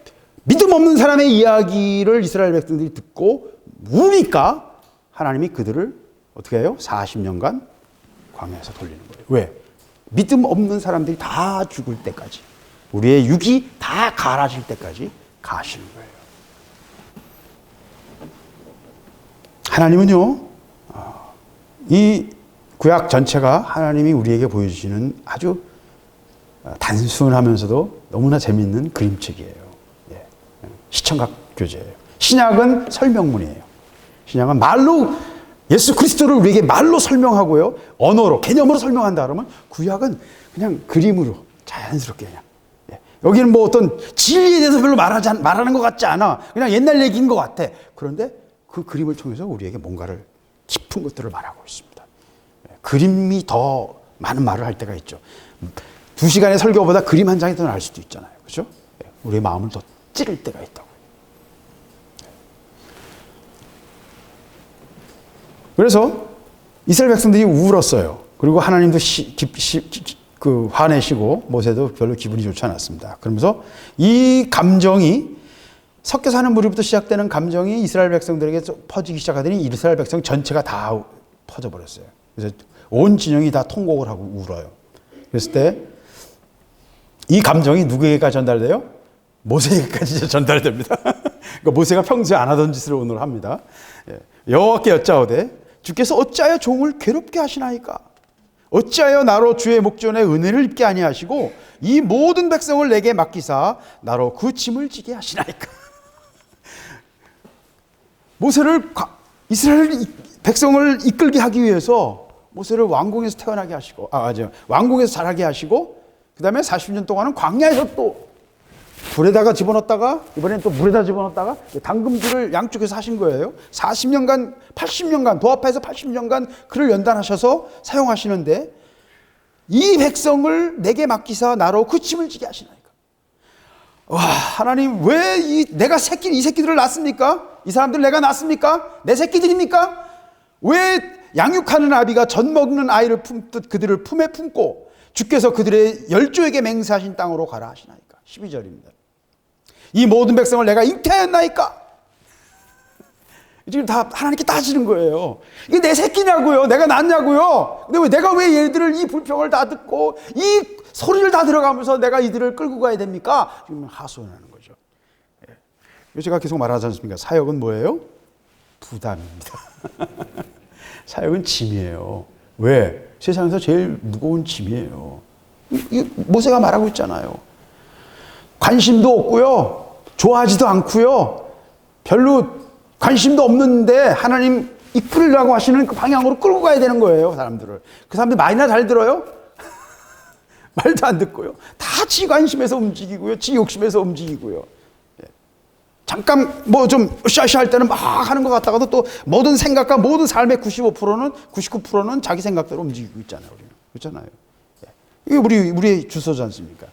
믿음 없는 사람의 이야기를 이스라엘 백성들이 듣고 우니까 하나님이 그들을 어떻게 해요? 40년간 광야에서 돌리는 거예요. 왜? 믿음 없는 사람들이 다 죽을 때까지, 우리의 육이 다 갈아질 때까지 가시는 거예요. 하나님은요, 이 구약 전체가 하나님이 우리에게 보여주시는 아주 단순하면서도 너무나 재미있는 그림책이에요. 예. 시청각 교재예요. 신약은 설명문이에요. 신약은 말로 예수 그리스도를 우리에게 말로 설명하고요. 언어로, 개념으로 설명한다 그러면 구약은 그냥 그림으로 자연스럽게 그냥. 예. 여기는 뭐 어떤 진리에 대해서 별로 말하는 것 같지 않아. 그냥 옛날 얘기인 것 같아. 그런데 그 그림을 통해서 우리에게 뭔가를 깊은 것들을 말하고 있습니다. 예. 그림이 더 많은 말을 할 때가 있죠. 2시간의 설교보다 그림 한 장이 더 나을 수도 있잖아요. 그렇죠? 예. 우리의 마음을 더 찌를 때가 있다고. 그래서 이스라엘 백성들이 울었어요. 그리고 하나님도 화내시고 모세도 별로 기분이 좋지 않았습니다. 그러면서 이 감정이 섞여 사는 무리부터 시작되는 감정이 이스라엘 백성들에게 퍼지기 시작하더니 이스라엘 백성 전체가 다 퍼져버렸어요. 그래서 온 진영이 다 통곡을 하고 울어요. 그랬을 때 이 감정이 누구에게가 전달돼요? 모세에게까지 전달됩니다. 그러니까 모세가 평소에 안 하던 짓을 오늘 합니다. 여호와께 여짜오되 주께서 어찌하여 종을 괴롭게 하시나이까? 어찌하여 나로 주의 목전에 은혜를 입게 아니하시고 이 모든 백성을 내게 맡기사 나로 그 짐을 지게 하시나이까? 모세를 이스라엘 백성을 이끌게 하기 위해서 모세를 왕궁에서 태어나게 하시고 왕궁에서 자라게 하시고 그 다음에 40년 동안은 광야에서 또 불에다가 집어넣었다가 이번엔 또 물에다 집어넣었다가 당금줄을 양쪽에서 하신 거예요. 40년간 80년간 도합해서 80년간 그를 연단하셔서 사용하시는데 이 백성을 내게 맡기사 나로 그 짐을 지게 하시나이까. 와, 하나님 왜 이 새끼들을 낳습니까? 이 사람들 내가 낳습니까? 내 새끼들입니까? 왜 양육하는 아비가 젖 먹는 아이를 품듯 그들을 품에 품고 주께서 그들의 열조에게 맹세하신 땅으로 가라 하시나이까. 12절입니다. 이 모든 백성을 내가 잉태하였나이까? 지금 다 하나님께 따지는 거예요. 이게 내 새끼냐고요? 내가 낳냐고요? 근데 내가 왜 얘들을 이 불평을 다 듣고 이 소리를 다 들어가면서 내가 이들을 끌고 가야 됩니까? 지금 하소연하는 거죠. 예. 제가 계속 말하지 않습니까? 사역은 뭐예요? 부담입니다. 사역은 짐이에요. 왜? 세상에서 제일 무거운 짐이에요. 모세가 말하고 있잖아요. 관심도 없고요. 좋아하지도 않고요. 별로 관심도 없는데 하나님 이끌으라고 하시는 그 방향으로 끌고 가야 되는 거예요. 사람들을. 그 사람들 말이나 잘 들어요? 말도 안 듣고요. 다 지 관심에서 움직이고요. 지 욕심에서 움직이고요. 잠깐 뭐 좀 으쌰으쌰 할 때는 막 하는 것 같다가도 또 모든 생각과 모든 삶의 99%는 자기 생각대로 움직이고 있잖아요. 우리는. 그렇잖아요. 이게 우리의 주소지 않습니까?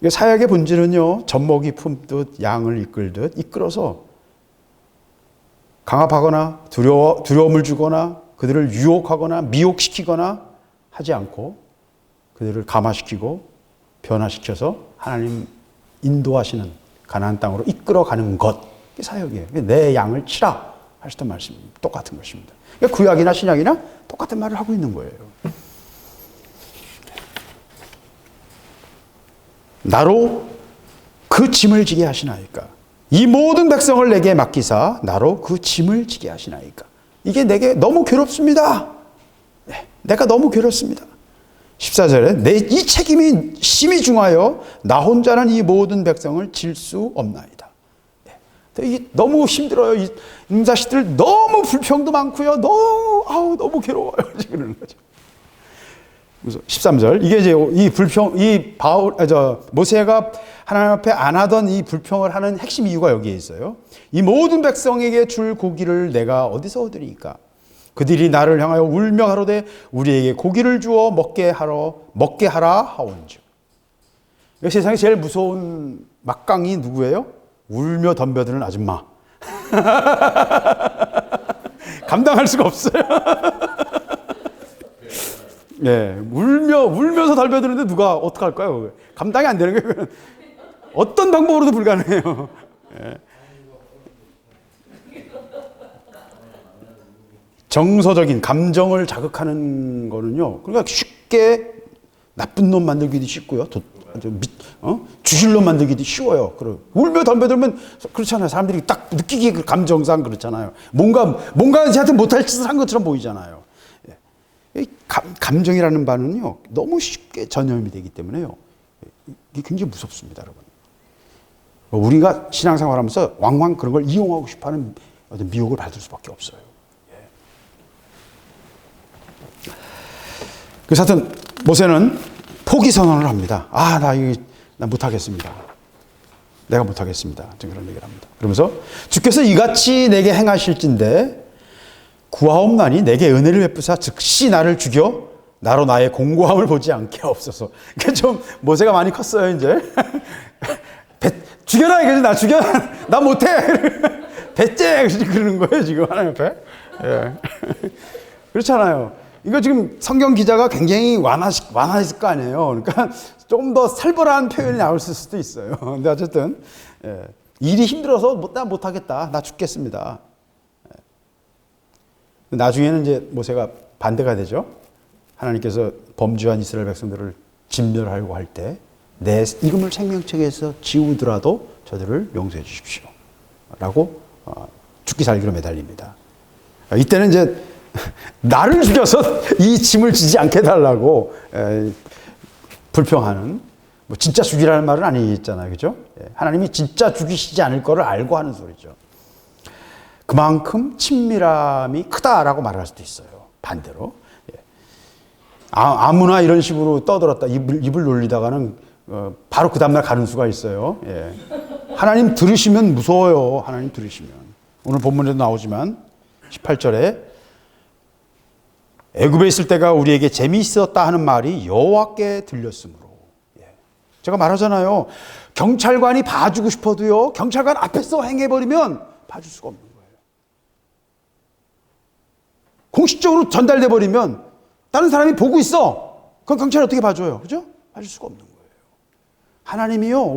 사역의 본질은요, 젖먹이 품듯 양을 이끌듯 이끌어서 강압하거나 두려움을 주거나 그들을 유혹하거나 미혹시키거나 하지 않고 그들을 감화시키고 변화시켜서 하나님 인도하시는 가나안 땅으로 이끌어가는 것. 이게 사역이에요. 내 양을 치라 하셨던 말씀이 똑같은 것입니다. 그러니까 구약이나 신약이나 똑같은 말을 하고 있는 거예요. 나로 그 짐을 지게 하시나이까. 이 모든 백성을 내게 맡기사 나로 그 짐을 지게 하시나이까. 이게 내게 너무 괴롭습니다. 내가 너무 괴롭습니다. 14절에 내 이 책임이 심히 중하여 나 혼자는 이 모든 백성을 질 수 없나이다. 이게 너무 힘들어요. 이 자식들 너무 불평도 많고요. 너무 괴로워요. 그러는 거죠. 그래서 13절 이게 이제 모세가 하나님 앞에 안 하던 이 불평을 하는 핵심 이유가 여기에 있어요. 이 모든 백성에게 줄 고기를 내가 어디서 얻으리까? 그들이 나를 향하여 울며 가로되 우리에게 고기를 주어 먹게 하라 하온즉. 세상에 제일 무서운 막강이 누구예요? 울며 덤벼드는 아줌마. 감당할 수가 없어요. 네, 울면서 덤벼드는데 누가 어떡할까요? 감당이 안 되는 거예요. 어떤 방법으로도 불가능해요. 네. 정서적인 감정을 자극하는 거는요, 그러니까 쉽게 나쁜 놈 만들기도 쉽고요. 주실 놈 만들기도 쉬워요. 울며 덤벼들면 그렇잖아요. 사람들이 딱 느끼기에 그 감정상 그렇잖아요. 뭔가 저한테 못할 짓을 한 것처럼 보이잖아요. 감정이라는 바는요, 너무 쉽게 전염이 되기 때문에요. 이게 굉장히 무섭습니다, 여러분. 우리가 신앙생활하면서 왕왕 그런 걸 이용하고 싶어하는 어떤 미혹을 받을 수밖에 없어요. 그래서 하여튼 모세는 포기 선언을 합니다. 나 못하겠습니다. 내가 못하겠습니다. 그런 얘기를 합니다. 그러면서 주께서 이같이 내게 행하실진대 구하옵나니 내게 은혜를 베푸사 즉시 나를 죽여 나로 나의 공고함을 보지 않게 하옵소서. 그러니까 좀 모세가 많이 컸어요, 이제. 죽여라 이거지. 나 죽여. 나 못해. 배째 그러는 거예요, 지금 하나님 앞에. 예. 그렇잖아요. 이거 지금 성경 기자가 굉장히 완화했을 거 아니에요. 그러니까 조금 더 살벌한 표현이 나올 수도 있어요. 근데 어쨌든 일이 힘들어서 나 못하겠다. 나 죽겠습니다. 나중에는 이제 모세가 반대가 되죠. 하나님께서 범죄한 이스라엘 백성들을 진멸하려고 할 때 내 이름을 생명책에서 지우더라도 저들을 용서해 주십시오. 라고 죽기 살기로 매달립니다. 이때는 이제 나를 죽여서 이 짐을 지지 않게 해달라고 불평하는, 진짜 죽이라는 말은 아니잖아요. 그죠? 하나님이 진짜 죽이시지 않을 거를 알고 하는 소리죠. 그만큼 친밀함이 크다라고 말할 수도 있어요. 반대로. 아무나 이런 식으로 떠들었다, 입을 놀리다가는 바로 그 다음날 가는 수가 있어요. 하나님 들으시면 무서워요. 하나님 들으시면. 오늘 본문에도 나오지만 18절에 애굽에 있을 때가 우리에게 재미있었다 하는 말이 여호와께 들렸으므로. 제가 말하잖아요. 경찰관이 봐주고 싶어도요, 경찰관 앞에서 행해버리면 봐줄 수가 없는 거예요. 공식적으로 전달돼 버리면 다른 사람이 보고 있어. 그럼 경찰이 어떻게 봐줘요? 그죠? 봐줄 수가 없는 거예요. 하나님이요,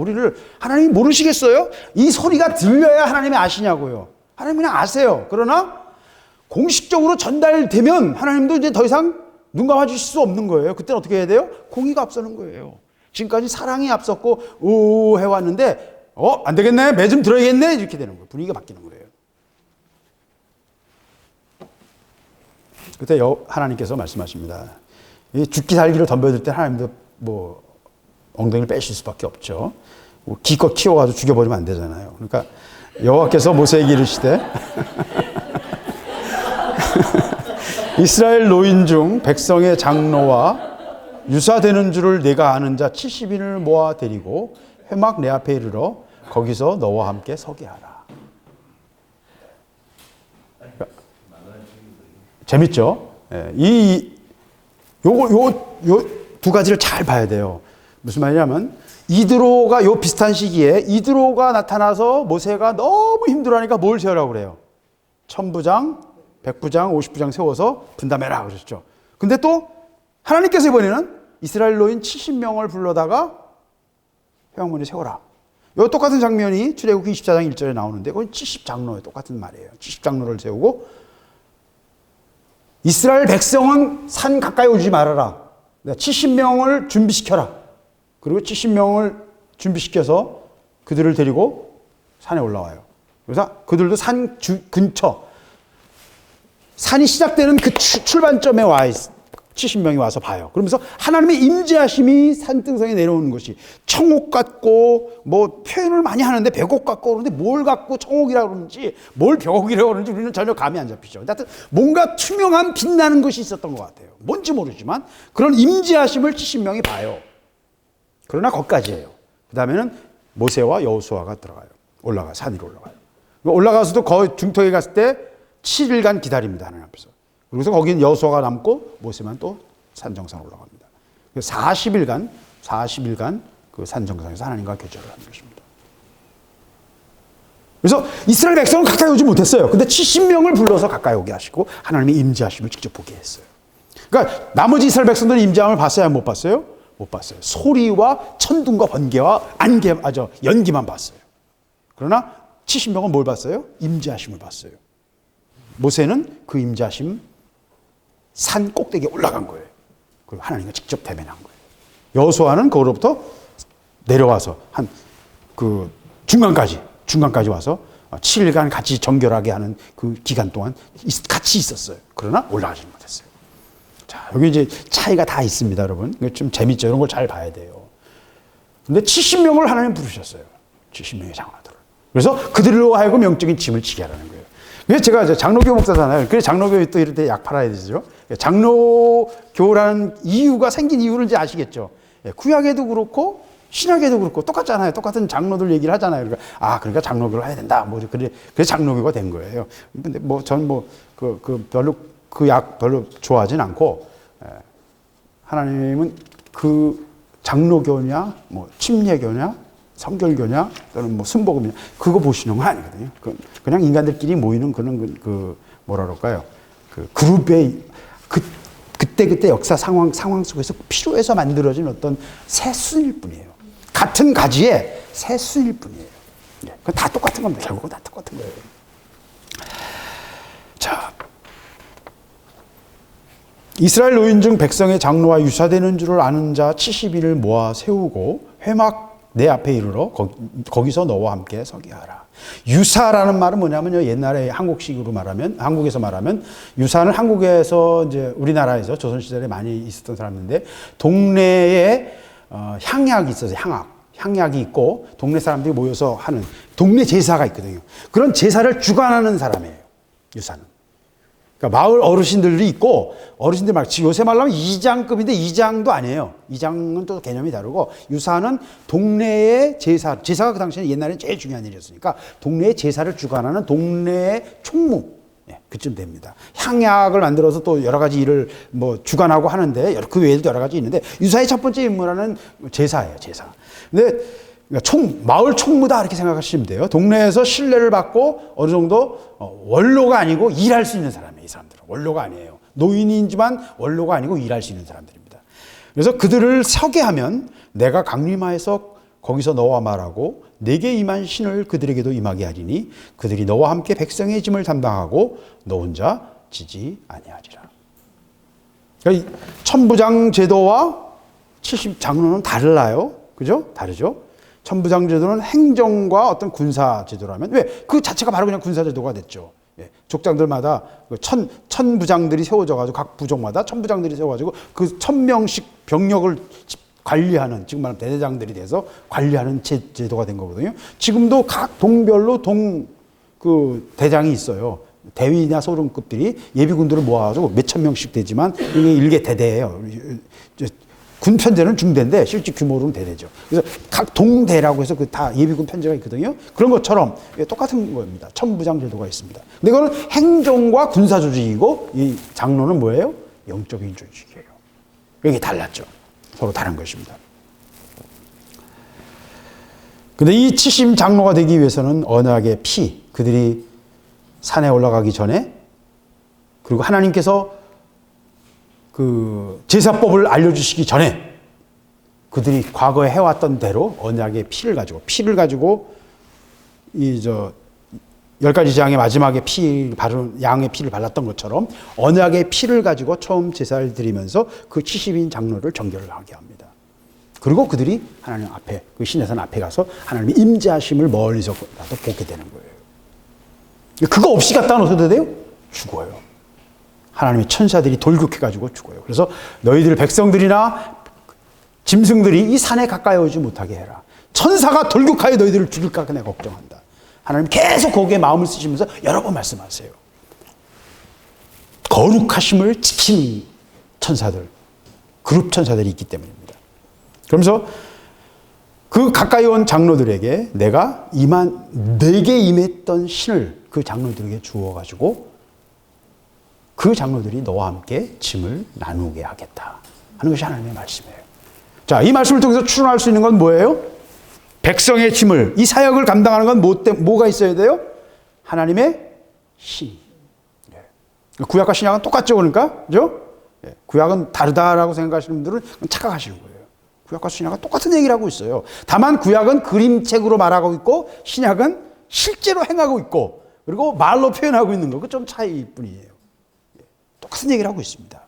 하나님이 모르시겠어요? 이 소리가 들려야 하나님이 아시냐고요. 하나님 그냥 아세요. 그러나 공식적으로 전달되면 하나님도 이제 더 이상 눈 감아주실 수 없는 거예요. 그때는 어떻게 해야 돼요? 공의가 앞서는 거예요. 지금까지 사랑이 앞섰고 해왔는데 안 되겠네, 매 좀 들어야겠네, 이렇게 되는 거예요. 분위기가 바뀌는 거예요. 그때 하나님께서 말씀하십니다. 죽기 살기로 덤벼들 때 하나님도 엉덩이를 빼실 수밖에 없죠. 기껏 키워가지고 죽여버리면 안 되잖아요. 그러니까 여호와께서 모세에게 이르시되 이스라엘 노인 중 백성의 장로와 유사되는 줄을 내가 아는 자 70인을 모아 데리고 회막 내 앞에 이르러 거기서 너와 함께 서게 하라. 재밌죠? 요 두 가지를 잘 봐야 돼요. 무슨 말이냐면 이드로가 요 비슷한 시기에 이드로가 나타나서 모세가 너무 힘들어하니까 뭘 세우라고 그래요? 1000부장, 100부장, 50부장 세워서 분담해라 그러셨죠. 근데 또 하나님께서 이번에는 이스라엘 노인 70명을 불러다가 회막문에 세워라. 요 똑같은 장면이 출애굽기 24장 1절에 나오는데 그건 70장로예요. 똑같은 말이에요. 70장로를 세우고 이스라엘 백성은 산 가까이 오지 말아라. 70명을 준비시켜라. 그리고 70명을 준비시켜서 그들을 데리고 산에 올라와요. 그래서 그들도 산 근처, 산이 시작되는 그 출발점에 70명이 와서 봐요. 그러면서 하나님의 임재하심이 산등성에 내려오는 것이 청옥 같고 표현을 많이 하는데 백옥 같고 그런데 뭘 갖고 청옥이라고 그러는지 뭘 벽옥이라고 그러는지 우리는 전혀 감이 안 잡히죠. 하여튼 뭔가 투명한 빛나는 것이 있었던 것 같아요. 뭔지 모르지만 그런 임재하심을 70명이 봐요. 그러나 거기까지예요. 그 다음에는 모세와 여호수아가 산 위로 올라가요. 올라가서도 거의 중턱에 갔을 때 7일간 기다립니다. 하나님 앞에서. 그래서 거기는 여호수아가 남고 모세만 또 산 정상 올라갑니다. 40일간 그 산 정상에서 하나님과 교제를 하는 것입니다. 그래서 이스라엘 백성은 가까이 오지 못했어요. 근데 70명을 불러서 가까이 오게 하시고 하나님의 임재하심을 직접 보게 했어요. 그러니까 나머지 이스라엘 백성들은 임재함을 봤어요? 못 봤어요? 못 봤어요. 소리와 천둥과 번개와 연기만 봤어요. 그러나 70명은 뭘 봤어요? 임재하심을 봤어요. 모세는 그 임재하심 산 꼭대기에 올라간 거예요. 그리고 하나님과 직접 대면한 거예요. 여호수아는 거기로부터 내려와서 한 그 중간까지 와서 7일간 같이 정결하게 하는 그 기간 동안 같이 있었어요. 그러나 올라가지 못했어요. 자, 여기 이제 차이가 다 있습니다, 여러분. 이거 좀 재밌죠. 이런 걸 잘 봐야 돼요. 근데 70명을 하나님 부르셨어요. 70명의 장로들을. 그래서 그들로 하여금 영적인 짐을 지게 하라는 거예요. 그래서 제가 이제 장로교 목사잖아요. 그래서 장로교에 또 이럴 때 약 팔아야 되죠. 장로교라는 이유가 생긴 이유를 이제 아시겠죠. 구약에도 그렇고 신약에도 그렇고 똑같잖아요. 똑같은 장로들 얘기를 하잖아요. 그러니까 장로교를 해야 된다. 뭐 그래서 장로교가 된 거예요. 근데 별로 그 약 별로 좋아하진 않고, 하나님은 그 장로교냐, 뭐 침례교냐, 성결교냐, 또는 뭐 순복음이냐, 그거 보시는 건 아니거든요. 그냥 인간들끼리 모이는 그런 뭐라 그럴까요? 그 그룹의 그때 역사 상황 속에서 필요해서 만들어진 어떤 새 순일 뿐이에요. 같은 가지에 새 순일 뿐이에요. 그건 다 똑같은 겁니다. 결국은 다 똑같은 거예요. 자, 이스라엘 노인 중 백성의 장로와 유사되는 줄을 아는 자 70인을 모아 세우고 회막 내 앞에 이르러 거기서 너와 함께 서게 하라. 유사라는 말은 뭐냐면요, 옛날에 한국에서 말하면 유사는 한국에서 이제 우리나라에서 조선시대에 많이 있었던 사람인데, 동네에 향약이 있어서 향약이 있고 동네 사람들이 모여서 하는 동네 제사가 있거든요. 그런 제사를 주관하는 사람이에요, 유사는. 그러니까 마을 어르신들도 있고, 어르신들 요새 말로 하면 이장급인데 이장도 아니에요. 이장은 또 개념이 다르고, 유사는 동네의 제사가 그 당시에 옛날에 제일 중요한 일이었으니까 동네의 제사를 주관하는 동네의 총무, 그쯤 됩니다. 향약을 만들어서 또 여러 가지 일을 뭐 주관하고 하는데, 그 외에도 여러 가지 있는데, 유사의 첫 번째 임무라는 제사예요, 제사. 근데 마을 총무다 이렇게 생각하시면 돼요. 동네에서 신뢰를 받고 어느 정도 원로가 아니고 일할 수 있는 사람이에요. 이 사람들은 원로가 아니에요. 노인이지만 원로가 아니고 일할 수 있는 사람들입니다. 그래서 그들을 서게 하면 내가 강림하여서 거기서 너와 말하고 내게 임한 신을 그들에게도 임하게 하리니 그들이 너와 함께 백성의 짐을 담당하고 너 혼자 지지 아니하리라. 그러니까 천부장 제도와 70장로는 달라요. 그죠? 다르죠? 천부장 제도는 행정과 어떤 군사 제도라면, 왜? 그 자체가 바로 그냥 군사 제도가 됐죠. 족장들마다 천부장들이 세워져가지고 각 부족마다 천부장들이 세워가지고 그 1000명씩 병력을 관리하는, 지금 말하면 대대장들이 돼서 관리하는 제도가 된 거거든요. 지금도 각 동별로 대장이 있어요. 대위나 소령급들이 예비군들을 모아가지고 몇천 명씩 되지만 이게 일개 대대예요. 군 편제는 중대인데 실제 규모로는 대대죠. 그래서 각 동대라고 해서 다 예비군 편제가 있거든요. 그런 것처럼 똑같은 겁니다. 천부장 제도가 있습니다. 근데 이거는 행정과 군사 조직이고, 이 장로는 뭐예요? 영적인 조직이에요. 이게 달랐죠. 서로 다른 것입니다. 근데 이 70 장로가 되기 위해서는 언약의 피, 그들이 산에 올라가기 전에, 그리고 하나님께서 그 제사법을 알려주시기 전에 그들이 과거에 해왔던 대로 언약의 피를 가지고 10가지 재앙의 마지막에 양의 피를 발랐던 것처럼 언약의 피를 가지고 처음 제사를 드리면서 그 70인 장로를 정결을 하게 합니다. 그리고 그들이 하나님 앞에, 그 시내산 앞에 가서 하나님의 임재하심을 멀리서라도 보게 되는 거예요. 그거 없이 갔다 놓아도 돼요? 죽어요. 하나님의 천사들이 돌격해가지고 죽어요. 그래서 너희들 백성들이나 짐승들이 이 산에 가까이 오지 못하게 해라. 천사가 돌격하여 너희들을 죽일까 내가 걱정한다. 하나님 계속 거기에 마음을 쓰시면서 여러 번 말씀하세요. 거룩하심을 지키는 천사들, 그룹 천사들이 있기 때문입니다. 그러면서 그 가까이 온 장로들에게 내게 임했던 신을 그 장로들에게 주어가지고 그 장로들이 너와 함께 짐을 나누게 하겠다 하는 것이 하나님의 말씀이에요. 자, 이 말씀을 통해서 추론할 수 있는 건 뭐예요? 백성의 짐을, 이 사역을 감당하는 건 뭐가 있어야 돼요? 하나님의 신. 구약과 신약은 똑같죠, 그러니까? 그죠? 구약은 다르다라고 생각하시는 분들은 착각하시는 거예요. 구약과 신약은 똑같은 얘기를 하고 있어요. 다만 구약은 그림책으로 말하고 있고 신약은 실제로 행하고 있고, 그리고 말로 표현하고 있는 거, 그 좀 차이일 뿐이에요. 똑같은 얘기를 하고 있습니다.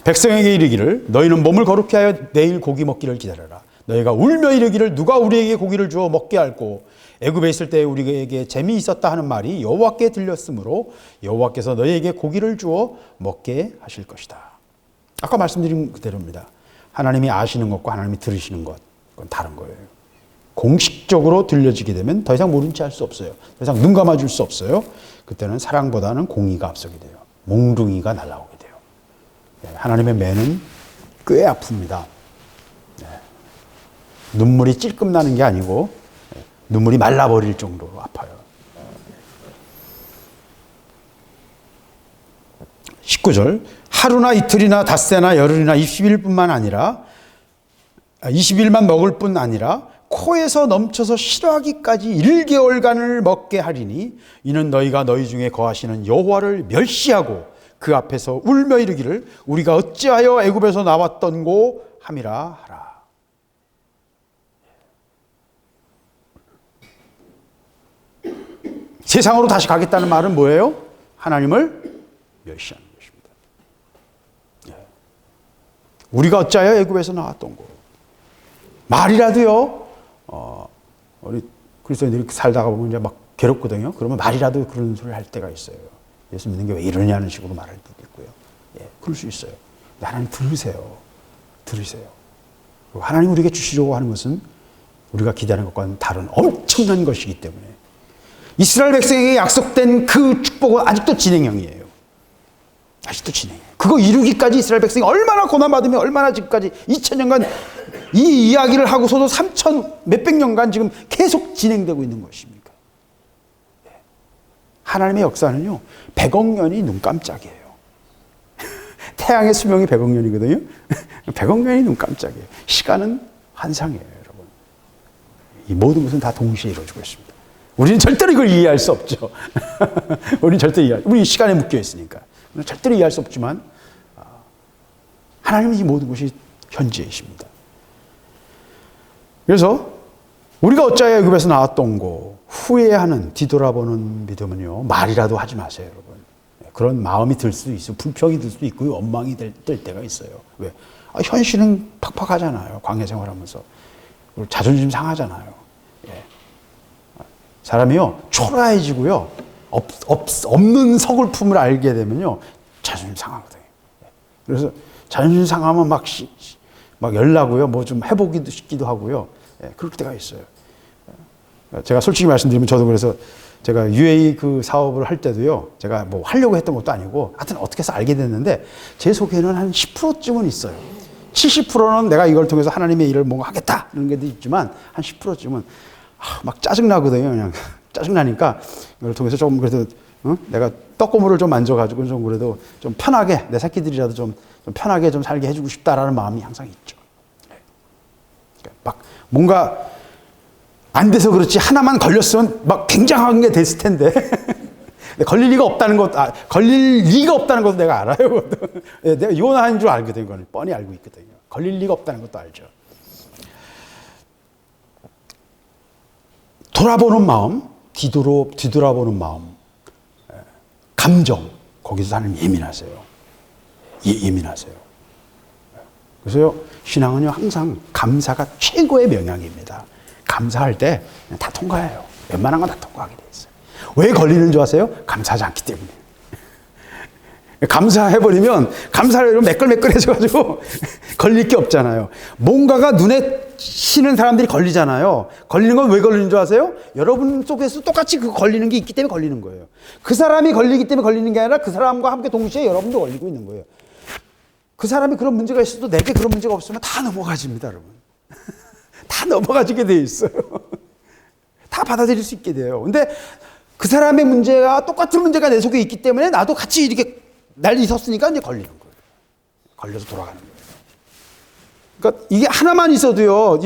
백성에게 이르기를 너희는 몸을 거룩히 하여 내일 고기 먹기를 기다려라. 너희가 울며 이르기를 누가 우리에게 고기를 주어 먹게 할꼬. 애굽에 있을 때 우리에게 재미 있었다 하는 말이 여호와께 들렸으므로 여호와께서 너희에게 고기를 주어 먹게 하실 것이다. 아까 말씀드린 그대로입니다. 하나님이 아시는 것과 하나님이 들으시는 것, 그건 다른 거예요. 공식적으로 들려지게 되면 더 이상 모른 체 할 수 없어요. 더 이상 눈 감아줄 수 없어요. 그때는 사랑보다는 공의가 앞서게 돼요. 몽둥이가 날아오게 돼요. 하나님의 매는 꽤 아픕니다. 눈물이 찔끔 나는 게 아니고 눈물이 말라버릴 정도로 아파요. 19절 하루나 이틀이나 닷새나 열흘이나 20일뿐만 아니라 20일만 먹을 뿐 아니라 코에서 넘쳐서 싫어하기까지 1개월간을 먹게 하리니 이는 너희가 너희 중에 거하시는 여호와를 멸시하고 그 앞에서 울며 이르기를 우리가 어찌하여 애굽에서 나왔던고 함이라 하라. 세상으로 다시 가겠다는 말은 뭐예요? 하나님을 멸시하는 것입니다. 우리가 어찌하여 애굽에서 나왔던고. 말이라도요. 우리 그리스도인들이 살다가 보면 이제 막 괴롭거든요. 그러면 말이라도 그런 소리를 할 때가 있어요. 예수 믿는 게 왜 이러냐는 식으로 말할 때도 있고요. 그럴 수 있어요. 근데 하나님 들으세요. 들으세요. 그리고 하나님 우리에게 주시려고 하는 것은 우리가 기대하는 것과는 다른 엄청난 것이기 때문에 이스라엘 백성에게 약속된 그 축복은 아직도 진행형이에요. 아직도 진행해요. 그거 이루기까지 이스라엘 백성이 얼마나 고난받으며 얼마나 지금까지 2000년간 이 이야기를 하고서도 3000 몇백 년간 지금 계속 진행되고 있는 것입니까? 하나님의 역사는요 100억 년이 눈 깜짝이에요. 태양의 수명이 100억 년이거든요. 100억 년이 눈 깜짝이에요. 시간은 환상이에요, 여러분. 이 모든 것은 다 동시에 이루어지고 있습니다. 우리는 절대로 이걸 이해할 수 없죠. 우리는 절대 우리 시간에 묶여 있으니까. 절대로 이해할 수 없지만 하나님은 이 모든 것이 현재이십니다. 그래서 우리가 어찌하여 애굽에서 나왔던고 후회하는 뒤돌아보는 믿음은요 말이라도 하지 마세요, 여러분. 그런 마음이 들 수도 있어요. 불평이 들 수도 있고요. 원망이 들 때가 있어요. 왜? 현실은 팍팍하잖아요. 광야 생활하면서. 그리고 자존심 상하잖아요. 사람이요 초라해지고요 없는 서글픔을 알게 되면요 자존심 상하거든요. 그래서 자존심 상하면 막 열나고요 뭐 좀 해보기도 싶기도 하고요. 그럴 때가 있어요. 제가 솔직히 말씀드리면 저도 그래서 제가 UAE 그 사업을 할 때도요 제가 뭐 하려고 했던 것도 아니고 하여튼 어떻게 해서 알게 됐는데 제 속에는 한 10%쯤은 있어요. 70%는 내가 이걸 통해서 하나님의 일을 뭔가 하겠다 이런 게 있지만 한 10%쯤은 막 짜증나거든요. 그냥 짜증나니까 이걸 통해서 좀 그래도 내가 떡고물을 좀 만져가지고 좀 그래도 좀 편하게 내 새끼들이라도 좀 편하게 좀 살게 해주고 싶다라는 마음이 항상 있죠. 막 뭔가 안 돼서 그렇지 하나만 걸렸으면 막 굉장한 게 됐을 텐데 걸릴 리가 없다는 것도 내가 알아요. 내가 이혼하는 줄 알거든요. 이건 뻔히 알고 있거든요. 걸릴 리가 없다는 것도 알죠. 돌아보는 마음, 뒤돌아보는 마음, 감정, 거기서 하나님 예민하세요. 예민하세요. 그래서요, 신앙은요, 항상 감사가 최고의 명약입니다. 감사할 때 다 통과해요. 웬만한 건 다 통과하게 돼 있어요. 왜 걸리는 줄 아세요? 감사하지 않기 때문에. 감사해버리면, 감사를 이러면 매끌매끌해져가지고 걸릴 게 없잖아요. 뭔가가 눈에 치는 사람들이 걸리잖아요. 걸리는 건 왜 걸리는 줄 아세요? 여러분 속에서 똑같이 그 걸리는 게 있기 때문에 걸리는 거예요. 그 사람이 걸리기 때문에 걸리는 게 아니라 그 사람과 함께 동시에 여러분도 걸리고 있는 거예요. 그 사람이 그런 문제가 있어도 내게 그런 문제가 없으면 다 넘어가집니다, 여러분. 다 넘어가지게 돼 있어요. 다 받아들일 수 있게 돼요. 근데 그 사람의 문제와 똑같은 문제가 내 속에 있기 때문에 나도 같이 이렇게 난리 섰으니까 이제 걸리는 거예요. 걸려서 돌아가는 거예요. 그러니까 이게 하나만 있어도요,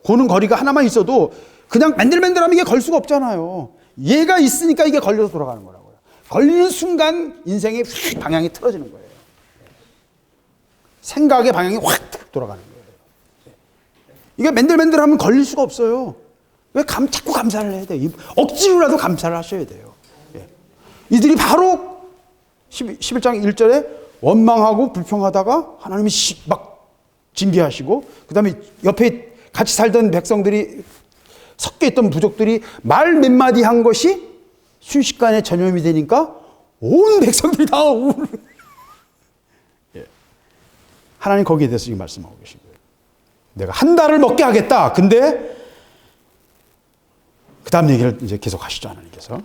고는 거리가 하나만 있어도 그냥 맨들맨들하면 이게 걸 수가 없잖아요. 얘가 있으니까 이게 걸려서 돌아가는 거라고요. 걸리는 순간 인생의 방향이 틀어지는 거예요. 생각의 방향이 확 돌아가는 거예요. 이게 맨들맨들하면 걸릴 수가 없어요. 왜 자꾸 감사를 해야 돼요? 억지로라도 감사를 하셔야 돼요. 이들이 바로 11장 1절에 원망하고 불평하다가 하나님이 막 징계하시고, 그 다음에 옆에 같이 살던 백성들이 섞여 있던 부족들이 말 몇 마디 한 것이 순식간에 전염이 되니까 온 백성들이 다 하나님 거기에 대해서 지금 말씀하고 계신 거예요. 내가 한 달을 먹게 하겠다. 근데 그 다음 얘기를 이제 계속 하시죠, 하나님께서.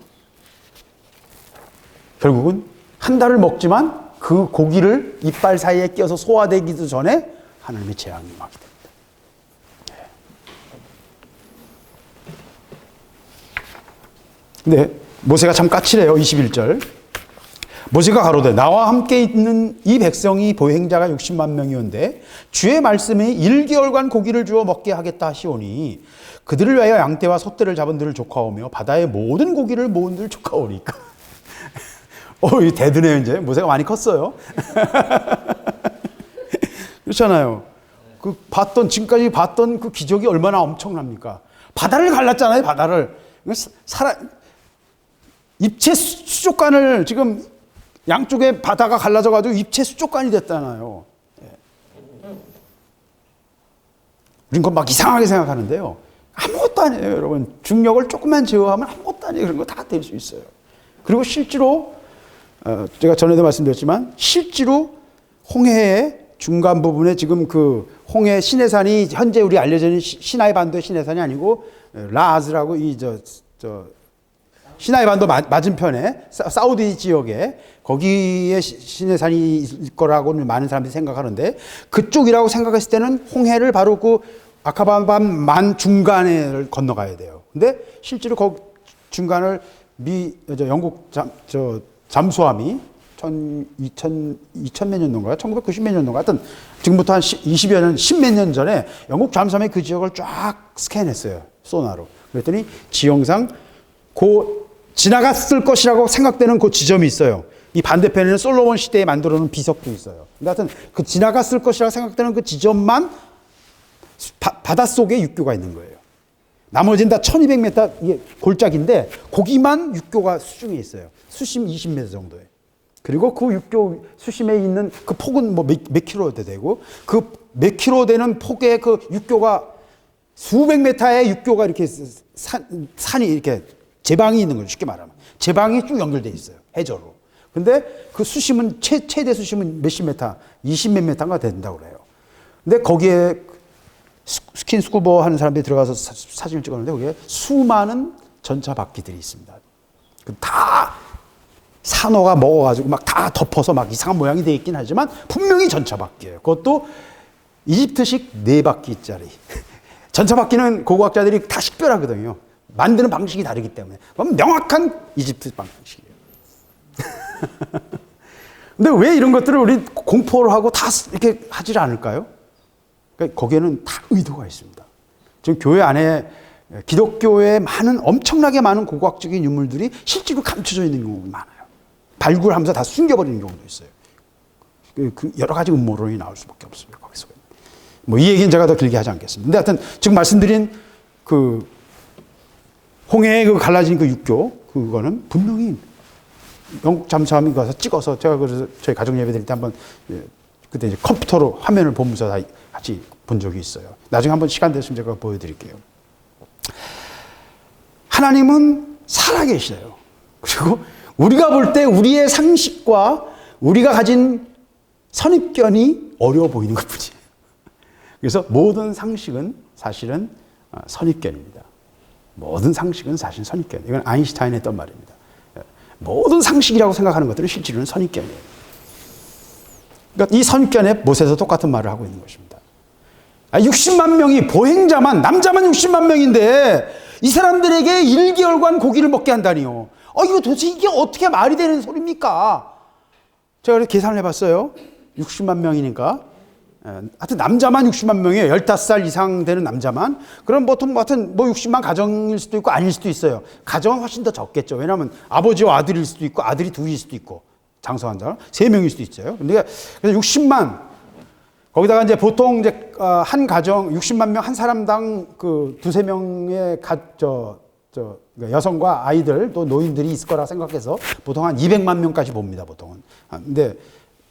결국은 한 달을 먹지만 그 고기를 이빨 사이에 껴서 소화되기도 전에 하나님의 재앙이 임하게 됩니다. 근데 모세가 참 까칠해요. 21절. 모세가 가로되 나와 함께 있는 이 백성이 보행자가 60만 명이온데 주의 말씀이 1개월간 고기를 주어 먹게 하겠다 하시오니 그들을 위하여 양떼와 소떼를 잡은 들을 족하오며 바다의 모든 고기를 모은 들 족하오니까. 이 대드네요. 이제 모세가 많이 컸어요. 그렇잖아요. 지금까지 봤던 그 기적이 얼마나 엄청납니까? 바다를 갈랐잖아요. 바다를. 입체 수족관을 지금 양쪽에 바다가 갈라져가지고 입체 수족관이 됐잖아요. 우린 그건 막 이상하게 생각하는데요. 아무것도 아니에요, 여러분. 중력을 조금만 제어하면 아무것도 아니에요. 그런 거 다 될 수 있어요. 그리고 실제로 제가 전에도 말씀드렸지만 실제로 홍해의 중간 부분에 지금 그 홍해 시내산이 현재 우리 알려져 있는 시나이 반도의 시내산이 아니고 라하즈라고 시나이 반도 맞은편에 사우디 지역에 거기에 시내산이 있을 거라고 많은 사람들이 생각하는데 그쪽이라고 생각했을 때는 홍해를 바로 그 아카바만 중간에 건너가야 돼요. 근데 실제로 거기 중간을 영국 잠수함이 2000 몇 년도인가요? 1990 몇 년도인가? 하여튼 지금부터 한 20여 년, 10몇 년 전에 영국 잠수함이 그 지역을 쫙 스캔했어요. 소나로. 그랬더니 지형상 지나갔을 것이라고 생각되는 그 지점이 있어요. 이 반대편에는 솔로몬 시대에 만들어 놓은 비석도 있어요. 근데 하여튼 그 지나갔을 것이라고 생각되는 그 지점만 바닷속에 육교가 있는 거예요. 나머지는 다 1200m 이게 골짜기인데 거기만 육교가 수중에 있어요. 수심 20m 정도에. 그리고 그 육교 수심에 있는 그 폭은 뭐 몇 킬로도 되고 그 몇 킬로 되는 폭의 그 육교가 수백 메타의 육교가 이렇게 산이 이렇게 제방이 있는 거죠. 쉽게 말하면. 제방이 쭉 연결되어 있어요. 해저로. 근데 그 수심은 최대 수심은 몇십 메타, 20몇 메타가 된다고 그래요. 근데 거기에 스킨 스쿠버 하는 사람들이 들어가서 사진을 찍었는데 거기에 수많은 전차 바퀴들이 있습니다. 다 산호가 먹어가지고 막 다 덮어서 막 이상한 모양이 되어 있긴 하지만 분명히 전차 바퀴예요. 그것도 이집트식 4바퀴짜리. 전차 바퀴는 고고학자들이 다 식별하거든요. 만드는 방식이 다르기 때문에. 그건 명확한 이집트 방식이에요. 근데 왜 이런 것들을 우리 공포를 하고 다 이렇게 하지 않을까요? 그러니까 거기에는 다 의도가 있습니다. 지금 교회 안에 기독교의 엄청나게 많은 고고학적인 유물들이 실제로 감춰져 있는 경우가 많아요. 발굴하면서 다 숨겨버리는 경우도 있어요. 그 여러 가지 음모론이 나올 수밖에 없습니다. 거기서. 이 얘기는 제가 더 길게 하지 않겠습니다. 근데 하여튼 지금 말씀드린 그 홍해에 갈라진 그 육교, 그거는 분명히 영국 잠수함이 가서 찍어서 제가 그래서 저희 가정 예배 드릴 때 한번 그때 이제 컴퓨터로 화면을 보면서 다 같이 본 적이 있어요. 나중에 한번 시간 되시면 제가 보여드릴게요. 하나님은 살아계셔요. 그리고 우리가 볼 때 우리의 상식과 우리가 가진 선입견이 어려워 보이는 것뿐이에요. 그래서 모든 상식은 사실은 선입견입니다. 모든 상식은 사실 선입견. 이건 아인슈타인이 했던 말입니다. 모든 상식이라고 생각하는 것들은 실제로는 선입견이에요. 그러니까 이 선입견에 모세에서 똑같은 말을 하고 있는 것입니다. 60만 명이 보행자만 남자만 60만 명인데 이 사람들에게 1개월간 고기를 먹게 한다니요. 이거 도대체 이게 어떻게 말이 되는 소리입니까? 제가 그래서 계산을 해봤어요. 60만 명이니까. 하여튼 남자만 60만 명이에요. 15살 이상 되는 남자만. 그럼 보통 하여튼 60만 가정일 수도 있고 아닐 수도 있어요. 가정은 훨씬 더 적겠죠. 왜냐하면 아버지와 아들일 수도 있고 아들이 둘일 수도 있고 장성한 자는 3명일 수도 있어요. 그래서 60만 거기다가 이제 보통 이제 한 가정 60만 명 한 사람당 그 2-3명의 여성과 아이들 또 노인들이 있을 거라 생각해서 보통 한 200만 명까지 봅니다. 보통은. 근데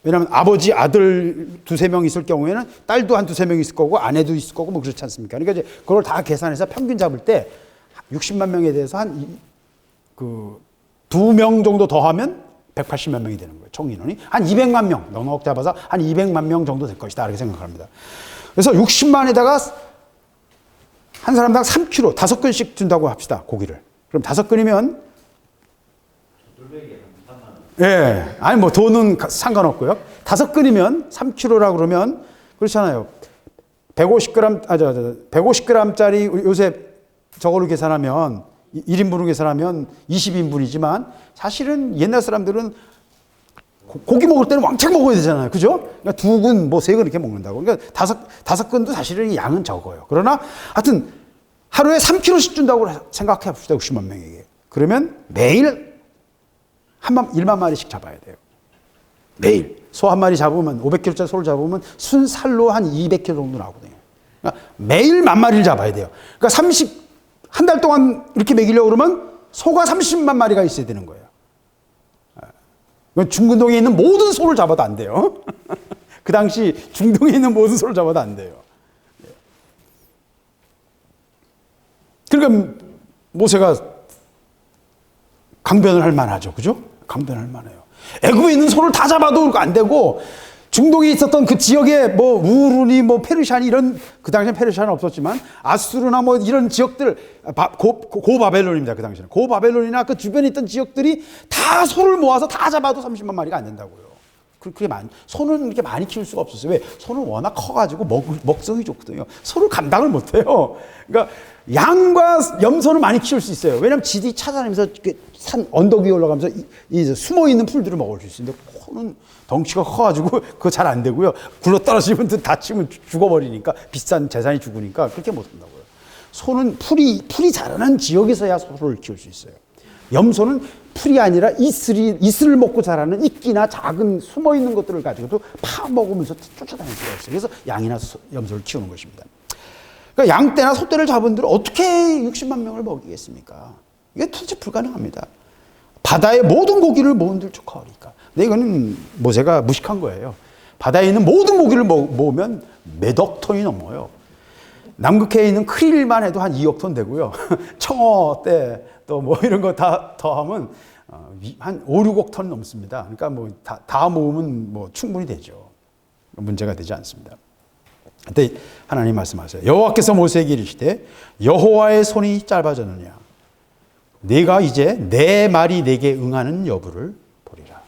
왜냐하면 아버지, 아들 두세 명 있을 경우에는 딸도 한 두세 명 있을 거고 아내도 있을 거고 뭐 그렇지 않습니까? 그러니까 이제 그걸 다 계산해서 평균 잡을 때 60만 명에 대해서 한 2명 정도 더하면 180만 명이 되는 거예요. 총 인원이. 한 200만 명, 넉넉 잡아서 한 200만 명 정도 될 것이다. 이렇게 생각합니다. 그래서 60만에다가 한 사람당 3kg, 5근씩 준다고 합시다. 고기를. 그럼 5근이면 예. 아니 뭐 돈은 상관없고요. 5근이면 3kg라고 그러면 그렇잖아요. 150g짜리 요새 저걸로 계산하면 1인분으로 계산하면 20인분이지만 사실은 옛날 사람들은 고기 먹을 때는 왕창 먹어야 되잖아요. 그죠? 그러니까 2근, 뭐 3근 이렇게 먹는다고. 그러니까 5근도 사실은 양은 적어요. 그러나 하여튼 하루에 3kg씩 준다고 생각해 봅시다. 60만 명에게. 그러면 매일 1만 마리씩 잡아야 돼요. 매일. 소 한 마리 잡으면 500kg짜리 소를 잡으면 순살로 한 200kg 정도 나오거든요. 그러니까 매일 10,000마리를 잡아야 돼요. 그러니까 한 달 동안 이렇게 먹이려고 그러면 소가 30만 마리가 있어야 되는 거예요. 중근동에 있는 모든 소를 잡아도 안 돼요. 그 당시 중동에 있는 모든 소를 잡아도 안 돼요. 그러니까 모세가 강변을 할 만하죠. 그죠? 강변할 만해요. 애굽에 있는 소를 다 잡아도 안 되고 중동에 있었던 그 지역에 뭐 우르니 뭐 페르시아니 이런 그 당시엔 페르시아는 없었지만 아수르나 뭐 이런 지역들 고바벨론입니다. 그 당시에는 고바벨론이나 그 주변에 있던 지역들이 다 소를 모아서 다 잡아도 30만 마리가 안 된다고요. 그렇게 많이 소는 이렇게 많이 키울 수가 없었어요. 왜? 소는 워낙 커가지고 먹성이 좋거든요. 소를 감당을 못해요. 그러니까 양과 염소는 많이 키울 수 있어요. 왜냐하면 지들이 찾아내면서 산 언덕 위에 올라가면서 숨어 있는 풀들을 먹을 수 있는데 소는 덩치가 커가지고 그거 잘 안 되고요. 굴러 떨어지면 다치면 죽어버리니까 비싼 재산이 죽으니까 그렇게 못한다고요. 소는 풀이 자라는 지역에서야 소를 키울 수 있어요. 염소는 풀이 아니라 이슬을 먹고 자라는 이끼나 작은 숨어 있는 것들을 가지고도 파먹으면서 쫓아다닐 수가 있어요. 그래서 양이나 염소를 키우는 것입니다. 그러니까 양떼나 소떼를 잡은 들은 어떻게 60만 명을 먹이겠습니까? 이게 도대체 불가능합니다. 바다의 모든 고기를 모은들 족하오리까. 근데 이거는 모세가 무식한 거예요. 바다에 있는 모든 고기를 모으면 몇억 톤이 넘어요. 남극해에 있는 크릴만 해도 한 2억 톤 되고요. 청어, 떼, 또 뭐 이런 거 다 더하면 한 5, 6억 톤 넘습니다. 그러니까 뭐 다 모으면 뭐 충분히 되죠. 문제가 되지 않습니다. 그때 하나님 말씀하세요. 여호와께서 모세에게 이르시되 여호와의 손이 짧아졌느냐. 네가 이제 내 말이 내게 응하는 여부를 보리라.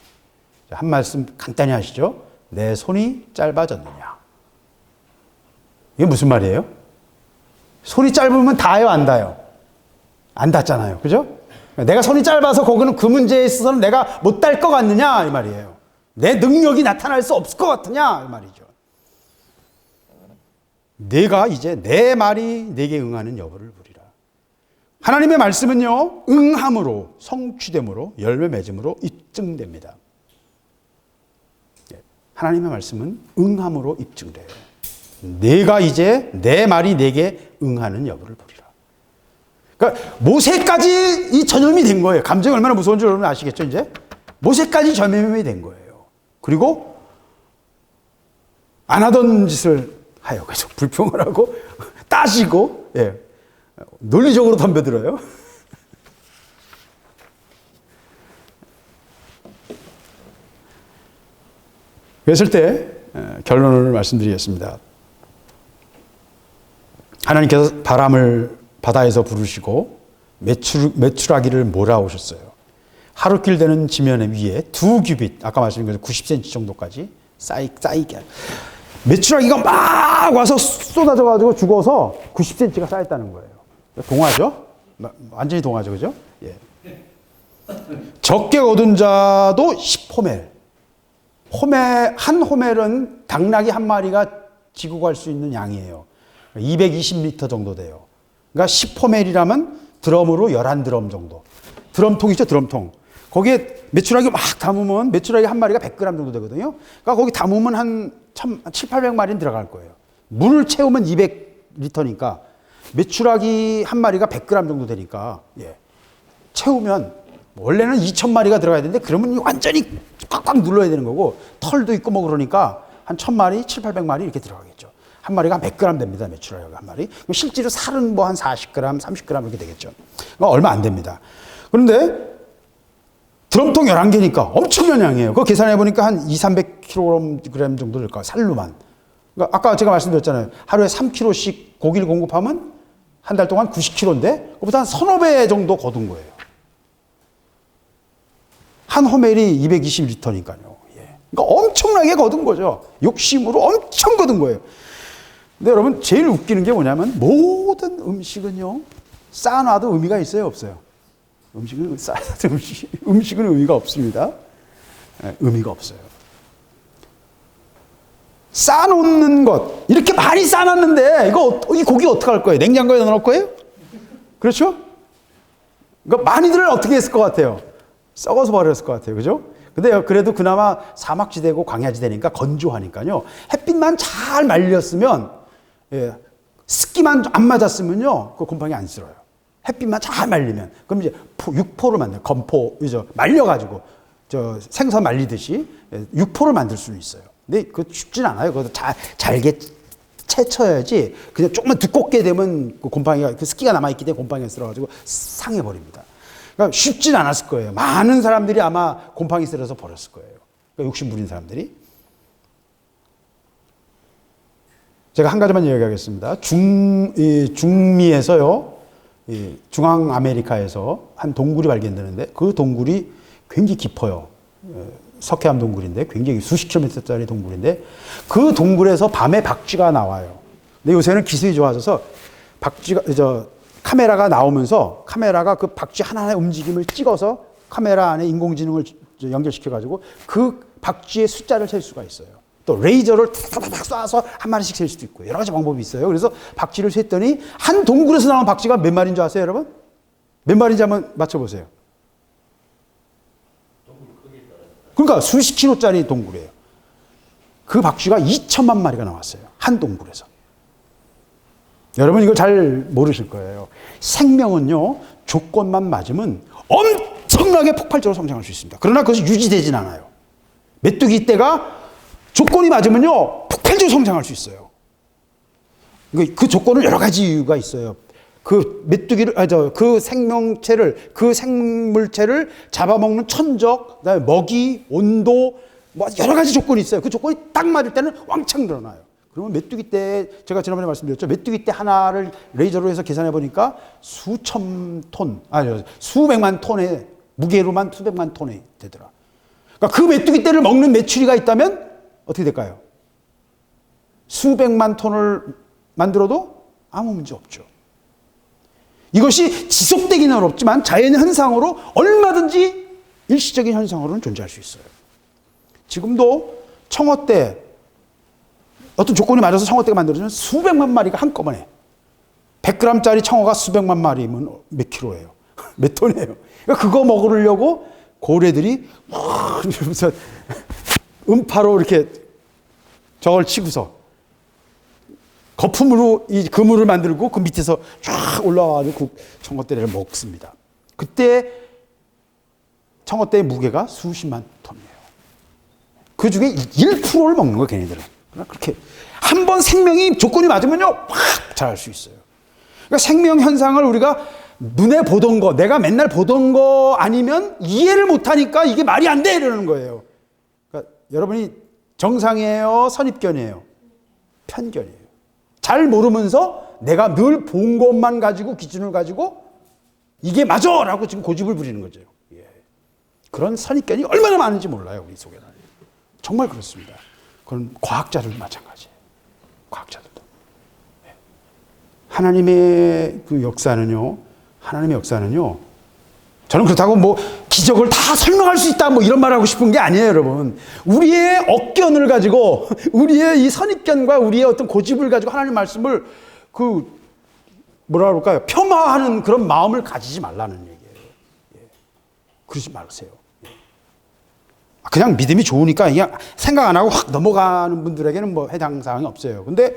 한 말씀 간단히 하시죠. 내 손이 짧아졌느냐. 이게 무슨 말이에요? 손이 짧으면 닿아요, 안 닿아요? 안 닿잖아요. 그죠? 내가 손이 짧아서 거기는 그 문제에 있어서는 내가 못 닿을 것 같느냐 이 말이에요. 내 능력이 나타날 수 없을 것 같으냐 이 말이죠. 내가 이제 내 말이 내게 응하는 여부를 보리라. 하나님의 말씀은요, 응함으로, 성취됨으로, 열매 맺음으로 입증됩니다. 하나님의 말씀은 응함으로 입증돼요. 내가 이제 내 말이 내게 응하는 여부를 보리라. 그러니까 모세까지 이 전염이 된 거예요. 감정이 얼마나 무서운지 여러분 아시겠죠, 이제? 모세까지 전염이 된 거예요. 그리고 안 하던 짓을 하여 계속 불평을 하고 따지고, 예, 논리적으로 덤벼들어요. 그랬을 때 결론을 말씀드리겠습니다. 하나님께서 바람을 바다에서 부르시고 메추라기를 몰아오셨어요. 하루길 되는 지면 위에 2규빗, 아까 말씀드린 90cm 정도까지 쌓이게. 메추라기가 막 와서 쏟아져가지고 죽어서 90cm가 쌓였다는 거예요. 동화죠? 완전히 동화죠, 그죠? 예. 적게 얻은 자도 10호멜. 한 호멜은 당나귀 한 마리가 지고 갈 수 있는 양이에요. 220리터 정도 돼요. 그러니까 10호멜이라면 드럼으로 11드럼 정도. 드럼통 있죠, 드럼통. 거기에 메추라기 막 담으면 메추라기 한 마리가 100g 정도 되거든요. 그러니까 거기 담으면 한 700~800마리는 들어갈 거예요. 물을 채우면 200리터니까 메추라기 한 마리가 100g 정도 되니까, 예, 채우면 원래는 2000마리가 들어가야 되는데 그러면 완전히 꽉꽉 눌러야 되는 거고 털도 있고 뭐 그러니까 한 1000마리, 700~800마리 이렇게 들어가겠죠. 한 마리가 한 100g 됩니다. 매출하려고 한 마리. 그럼 실제로 살은 뭐 한 40g, 30g 이렇게 되겠죠. 그러니까 얼마 안 됩니다. 그런데 드럼통 11개니까 엄청난 양이에요. 그거 계산해 보니까 한 200~300kg 정도 될 거예요. 살로만. 그러니까 아까 제가 말씀드렸잖아요. 하루에 3kg씩 고기를 공급하면 한 달 동안 90kg인데 그보다 한 1~2배 정도 거둔 거예요. 한 호멜이 220리터니까요. 예. 그러니까 엄청나게 거둔 거죠. 욕심으로 엄청 거둔 거예요. 근데 여러분 제일 웃기는 게 뭐냐면 모든 음식은요. 쌓아놔도 의미가 있어요, 없어요? 음식은 쌓아놔도 음식은 의미가 없습니다. 예, 의미가 없어요. 쌓아놓는 것 이렇게 많이 쌓아놨는데 이 고기 어떻게 할 거예요? 냉장고에 넣어놓을 거예요? 그렇죠? 그러니까 많이들 어떻게 했을 것 같아요? 썩어서 버렸을 것 같아요. 그죠? 근데 그래도 그나마 사막지대고 광야지대니까 건조하니까요. 햇빛만 잘 말렸으면, 예, 습기만 안 맞았으면요. 그 곰팡이 안 쓸어요. 햇빛만 잘 말리면. 그럼 이제 육포를 만들어요. 건포, 말려가지고, 생선 말리듯이 육포를 만들 수는 있어요. 근데 그거 쉽진 않아요. 그것도 잘게 채쳐야지. 그냥 조금만 두껍게 되면 그 곰팡이가, 그 습기가 남아있기 때문에 곰팡이가 쓸어가지고 상해버립니다. 그러니까 쉽진 않았을 거예요. 많은 사람들이 아마 곰팡이 쓸어서 버렸을 거예요. 그러니까 욕심 부린 사람들이. 제가 한 가지만 이야기하겠습니다. 중미에서요, 중앙 아메리카에서 한 동굴이 발견되는데 그 동굴이 굉장히 깊어요. 석회암 동굴인데 굉장히 수십 킬로미터짜리 동굴인데 그 동굴에서 밤에 박쥐가 나와요. 근데 요새는 기술이 좋아져서 카메라가 나오면서 카메라가 그 박쥐 하나하나의 움직임을 찍어서 카메라 안에 인공지능을 연결시켜가지고 그 박쥐의 숫자를 셀 수가 있어요. 또 레이저를 탁탁탁 쏴서 한 마리씩 셀 수도 있고 여러 가지 방법이 있어요. 그래서 박쥐를 셌더니 한 동굴에서 나온 박쥐가 몇 마리인 줄 아세요, 여러분? 몇 마리인지 한번 맞춰보세요. 그러니까 수십 킬로짜리 동굴이에요. 그 박쥐가 2천만 마리가 나왔어요. 한 동굴에서. 여러분 이거 잘 모르실 거예요. 생명은요, 조건만 맞으면 엄청나게 폭발적으로 성장할 수 있습니다. 그러나 그것이 유지되진 않아요. 메뚜기 떼가 조건이 맞으면요, 폭발적으로 성장할 수 있어요. 그 조건은 여러 가지 이유가 있어요. 그 메뚜기를, 그 생명체를, 그 생물체를 잡아먹는 천적, 그다음에 먹이, 온도, 뭐 여러 가지 조건이 있어요. 그 조건이 딱 맞을 때는 왕창 늘어나요. 그러면 메뚜기 떼, 제가 지난번에 말씀드렸죠. 메뚜기 떼 하나를 레이저로 해서 계산해 보니까 수백만 톤의 무게로만 수백만 톤이 되더라. 그러니까 그 메뚜기 떼를 먹는 메추리가 있다면 어떻게 될까요? 수백만 톤을 만들어도 아무 문제 없죠. 이것이 지속되기는 어렵지만 자연 현상으로 얼마든지 일시적인 현상으로는 존재할 수 있어요. 지금도 청어떼, 어떤 조건이 맞아서 청어떼가 만들어지면 수백만 마리가 한꺼번에 100g짜리 청어가 수백만 마리면 몇 킬로예요? 몇 톤이에요? 그러니까 그거 먹으려고 고래들이 이러면서 음파로 이렇게 저걸 치고서 거품으로 이 그물을 만들고 그 밑에서 쫙 올라와가지고 그 청어떼를 먹습니다. 그때 청어떼의 무게가 수십만 톤이에요. 그 중에 1%를 먹는 거예요, 걔네들은. 그렇게 한 번 생명이 조건이 맞으면요, 확 자랄 수 있어요. 그러니까 생명 현상을 우리가 눈에 보던 거, 내가 맨날 보던 거 아니면 이해를 못하니까 이게 말이 안 돼! 이러는 거예요. 그러니까 여러분이 정상이에요? 선입견이에요? 편견이에요. 잘 모르면서 내가 늘 본 것만 가지고 기준을 가지고 이게 맞아! 라고 지금 고집을 부리는 거죠. 예. 그런 선입견이 얼마나 많은지 몰라요, 우리 속에는. 정말 그렇습니다. 그건 과학자들도 마찬가지예요. 과학자들도. 예. 하나님의 그 역사는요, 저는 그렇다고 뭐 기적을 다 설명할 수 있다 뭐 이런 말 하고 싶은 게 아니에요, 여러분. 우리의 억견을 가지고, 우리의 이 선입견과 우리의 어떤 고집을 가지고 하나님 말씀을 뭐라 그럴까요? 폄하하는 그런 마음을 가지지 말라는 얘기예요. 예. 그러지 마세요. 그냥 믿음이 좋으니까 그냥 생각 안 하고 확 넘어가는 분들에게는 뭐 해당 사항이 없어요. 근데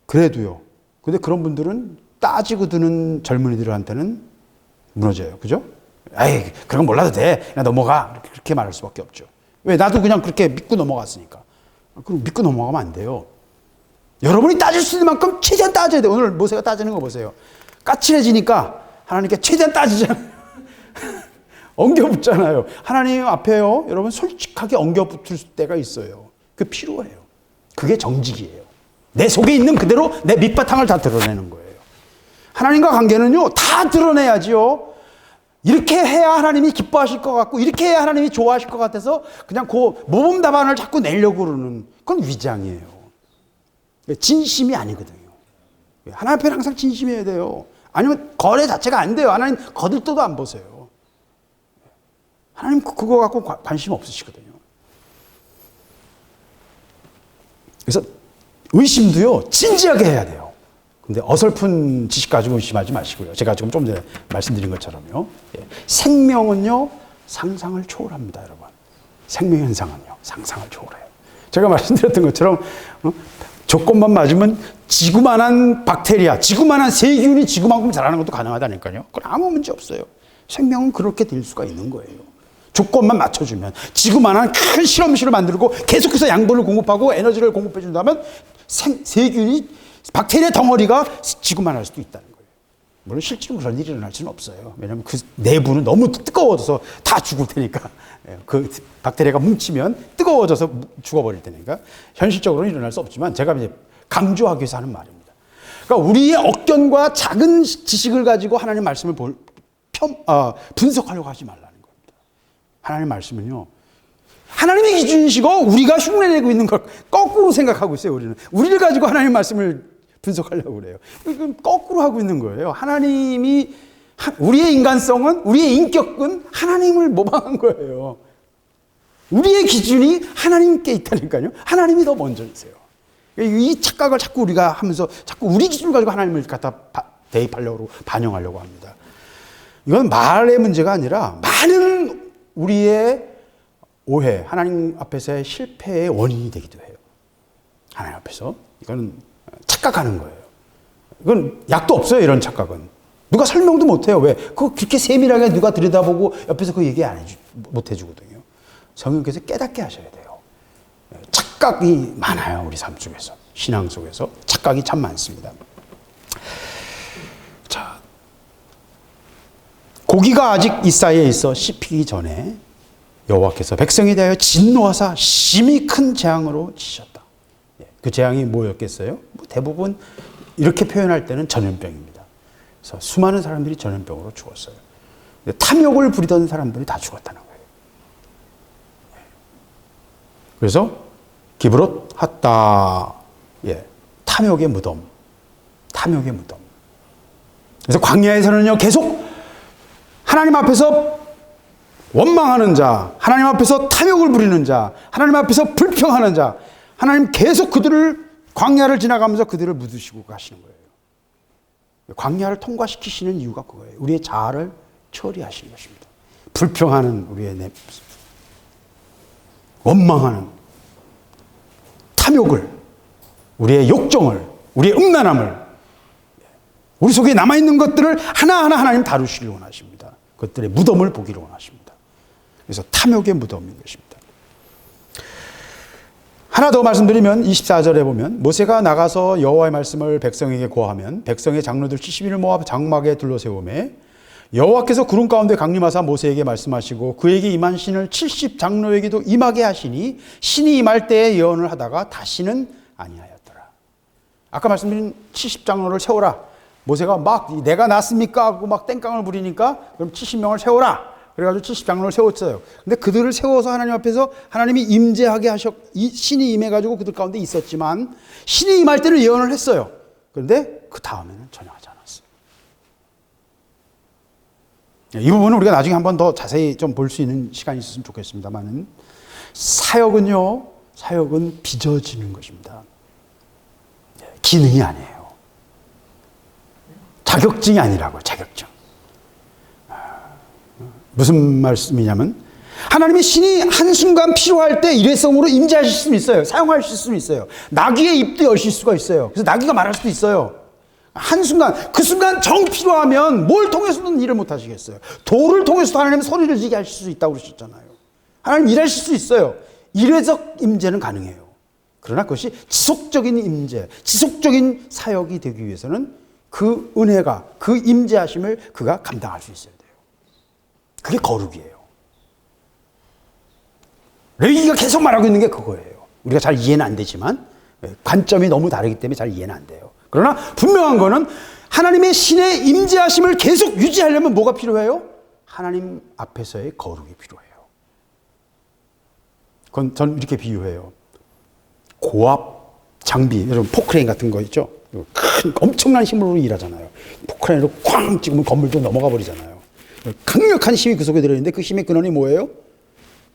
그래도요. 근데 그런 분들은 따지고 드는 젊은이들한테는 무너져요. 그죠? 에이, 그런 건 몰라도 돼. 그냥 넘어가. 그렇게 말할 수밖에 없죠. 왜? 나도 그냥 그렇게 믿고 넘어갔으니까. 그럼 믿고 넘어가면 안 돼요. 여러분이 따질 수 있는 만큼 최대한 따져야 돼요. 오늘 모세가 따지는 거 보세요. 까칠해지니까 하나님께 최대한 따지잖아요. 엉겨붙잖아요. 하나님 앞에요, 여러분 솔직하게 엉겨붙을 때가 있어요. 그 필요해요. 그게 정직이에요. 내 속에 있는 그대로 내 밑바탕을 다 드러내는 거예요. 하나님과 관계는요, 다 드러내야지요. 이렇게 해야 하나님이 기뻐하실 것 같고, 이렇게 해야 하나님이 좋아하실 것 같아서 그냥 그 모범 답안을 자꾸 내려고 그러는 그건 위장이에요. 진심이 아니거든요. 하나님 앞에 항상 진심이어야 돼요. 아니면 거래 자체가 안 돼요. 하나님 거들떠도 안 보세요. 하나님 그거 갖고 관심 없으시거든요. 그래서 의심도요, 진지하게 해야 돼요. 근데 어설픈 지식 가지고 의심하지 마시고요. 제가 지금 좀 전에 말씀드린 것처럼요. 생명은요, 상상을 초월합니다, 여러분. 생명 현상은요, 상상을 초월해요. 제가 말씀드렸던 것처럼 조건만 맞으면 지구만한 박테리아, 지구만한 세균이 지구만큼 자라는 것도 가능하다니까요. 그건 아무 문제 없어요. 생명은 그렇게 될 수가 있는 거예요. 조건만 맞춰주면. 지구만한 큰 실험실을 만들고 계속해서 양분을 공급하고 에너지를 공급해 준다면 세균이, 박테리아 덩어리가 지구만할 수도 있다는 거예요. 물론 실제로 그런 일이 일어날 수는 없어요. 왜냐하면 그 내부는 너무 뜨거워져서 다 죽을 테니까. 그 박테리아가 뭉치면 뜨거워져서 죽어버릴 테니까. 현실적으로는 일어날 수 없지만 제가 이제 강조하기 위해서 하는 말입니다. 그러니까 우리의 억견과 작은 지식을 가지고 하나님 말씀을 분석하려고 하지 말라는 겁니다. 하나님 말씀은요, 하나님의 기준이시고 우리가 흉내내고 있는 걸 거꾸로 생각하고 있어요. 우리를 가지고 하나님 말씀을 분석하려고 그래요. 거꾸로 하고 있는 거예요. 하나님이, 우리의 인간성은, 우리의 인격은 하나님을 모방한 거예요. 우리의 기준이 하나님께 있다니까요. 하나님이 더 먼저이세요. 이 착각을 자꾸 우리가 하면서 자꾸 우리 기준을 가지고 하나님을 갖다 대입하려고, 반영하려고 합니다. 이건 말의 문제가 아니라 많은 우리의 오해, 하나님 앞에서의 실패의 원인이 되기도 해요. 하나님 앞에서. 이거는 착각하는 거예요. 이건 약도 없어요, 이런 착각은. 누가 설명도 못 해요. 왜? 그거 그렇게 세밀하게 누가 들여다보고 옆에서 그 얘기 못 해주거든요. 성령께서 깨닫게 하셔야 돼요. 착각이 많아요, 우리 삶 속에서. 신앙 속에서. 착각이 참 많습니다. 자, 고기가 아직 이 사이에 있어 씹히기 전에 여호와께서 백성에 대하여 진노하사 심히 큰 재앙으로 치셨다. 그 재앙이 뭐였겠어요? 대부분 이렇게 표현할 때는 전염병입니다. 그래서 수많은 사람들이 전염병으로 죽었어요. 탐욕을 부리던 사람들이 다 죽었다는 거예요. 그래서 기브롯 핫다, 탐욕의 무덤, 탐욕의 무덤. 그래서 광야에서는요, 계속 하나님 앞에서 원망하는 자, 하나님 앞에서 탐욕을 부리는 자, 하나님 앞에서 불평하는 자, 하나님 계속 그들을, 광야를 지나가면서 그들을 묻으시고 가시는 거예요. 광야를 통과시키시는 이유가 그거예요. 우리의 자아를 처리하시는 것입니다. 불평하는 우리의 내 모습, 원망하는 탐욕을, 우리의 욕정을, 우리의 음란함을, 우리 속에 남아있는 것들을 하나하나 하나님 다루시길 원하십니다. 그것들의 무덤을 보기를 원하십니다. 그래서 탐욕의 무덤인 것입니다. 하나 더 말씀드리면 24절에 보면 모세가 나가서 여호와의 말씀을 백성에게 고하면 백성의 장로들 70인을 모아 장막에 둘러세우매 여호와께서 구름 가운데 강림하사 모세에게 말씀하시고 그에게 임한 신을 70 장로에게도 임하게 하시니 신이 임할 때에 예언을 하다가 다시는 아니하였더라. 아까 말씀드린 70 장로를 세워라. 모세가 막 내가 낫습니까? 하고 막 땡깡을 부리니까 그럼 70명을 세워라. 그래가지고 70 장로를 세웠어요. 근데 그들을 세워서 하나님 앞에서 하나님이 임재하게 신이 임해가지고 그들 가운데 있었지만 신이 임할 때는 예언을 했어요. 그런데 그 다음에는 전혀 하지 않았어요. 이 부분은 우리가 나중에 한번 더 자세히 좀 볼 수 있는 시간이 있었으면 좋겠습니다만은 사역은 빚어지는 것입니다. 기능이 아니에요. 자격증이 아니라고요. 자격증. 무슨 말씀이냐면 하나님의 신이 한순간 필요할 때 일회성으로 임재하실 수는 있어요. 사용하실 수는 있어요. 나귀의 입도 여실 수가 있어요. 그래서 나귀가 말할 수도 있어요. 한순간, 그 순간 정 필요하면 뭘 통해서든 일을 못 하시겠어요. 돌을 통해서도 하나님은 소리를 지게 하실 수 있다고 그러셨잖아요. 하나님 일하실 수 있어요. 일회적 임재는 가능해요. 그러나 그것이 지속적인 임재, 지속적인 사역이 되기 위해서는 그 은혜가, 그 임재하심을 그가 감당할 수 있어야 돼요. 그게 거룩이에요. 레위기가 계속 말하고 있는 게 그거예요. 우리가 잘 이해는 안 되지만 관점이 너무 다르기 때문에 잘 이해는 안 돼요. 그러나 분명한 거는 하나님의 신의 임재하심을 계속 유지하려면 뭐가 필요해요? 하나님 앞에서의 거룩이 필요해요. 그건 전 이렇게 비유해요. 고압 장비, 여러분 포크레인 같은 거 있죠? 큰 엄청난 힘으로 일하잖아요. 포크레인으로 쾅 찍으면 건물도 넘어가 버리잖아요. 강력한 힘이 그 속에 들어있는데 그 힘의 근원이 뭐예요?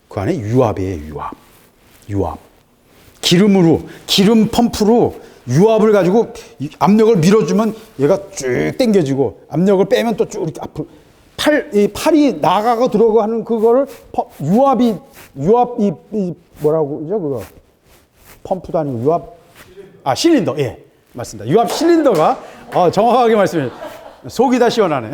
그 안에 유압이에요. 유압. 기름 펌프로 유압을 가지고 압력을 밀어주면 얘가 쭉 당겨지고 압력을 빼면 또 쭉 이렇게 앞으로 팔이 나가고 들어가고 하는 그거를 유압이 뭐라고 그러죠? 그거 펌프도 아니고 실린더. 예, 맞습니다. 유압 실린더가 정확하게 말씀해. 속이 다 시원하네.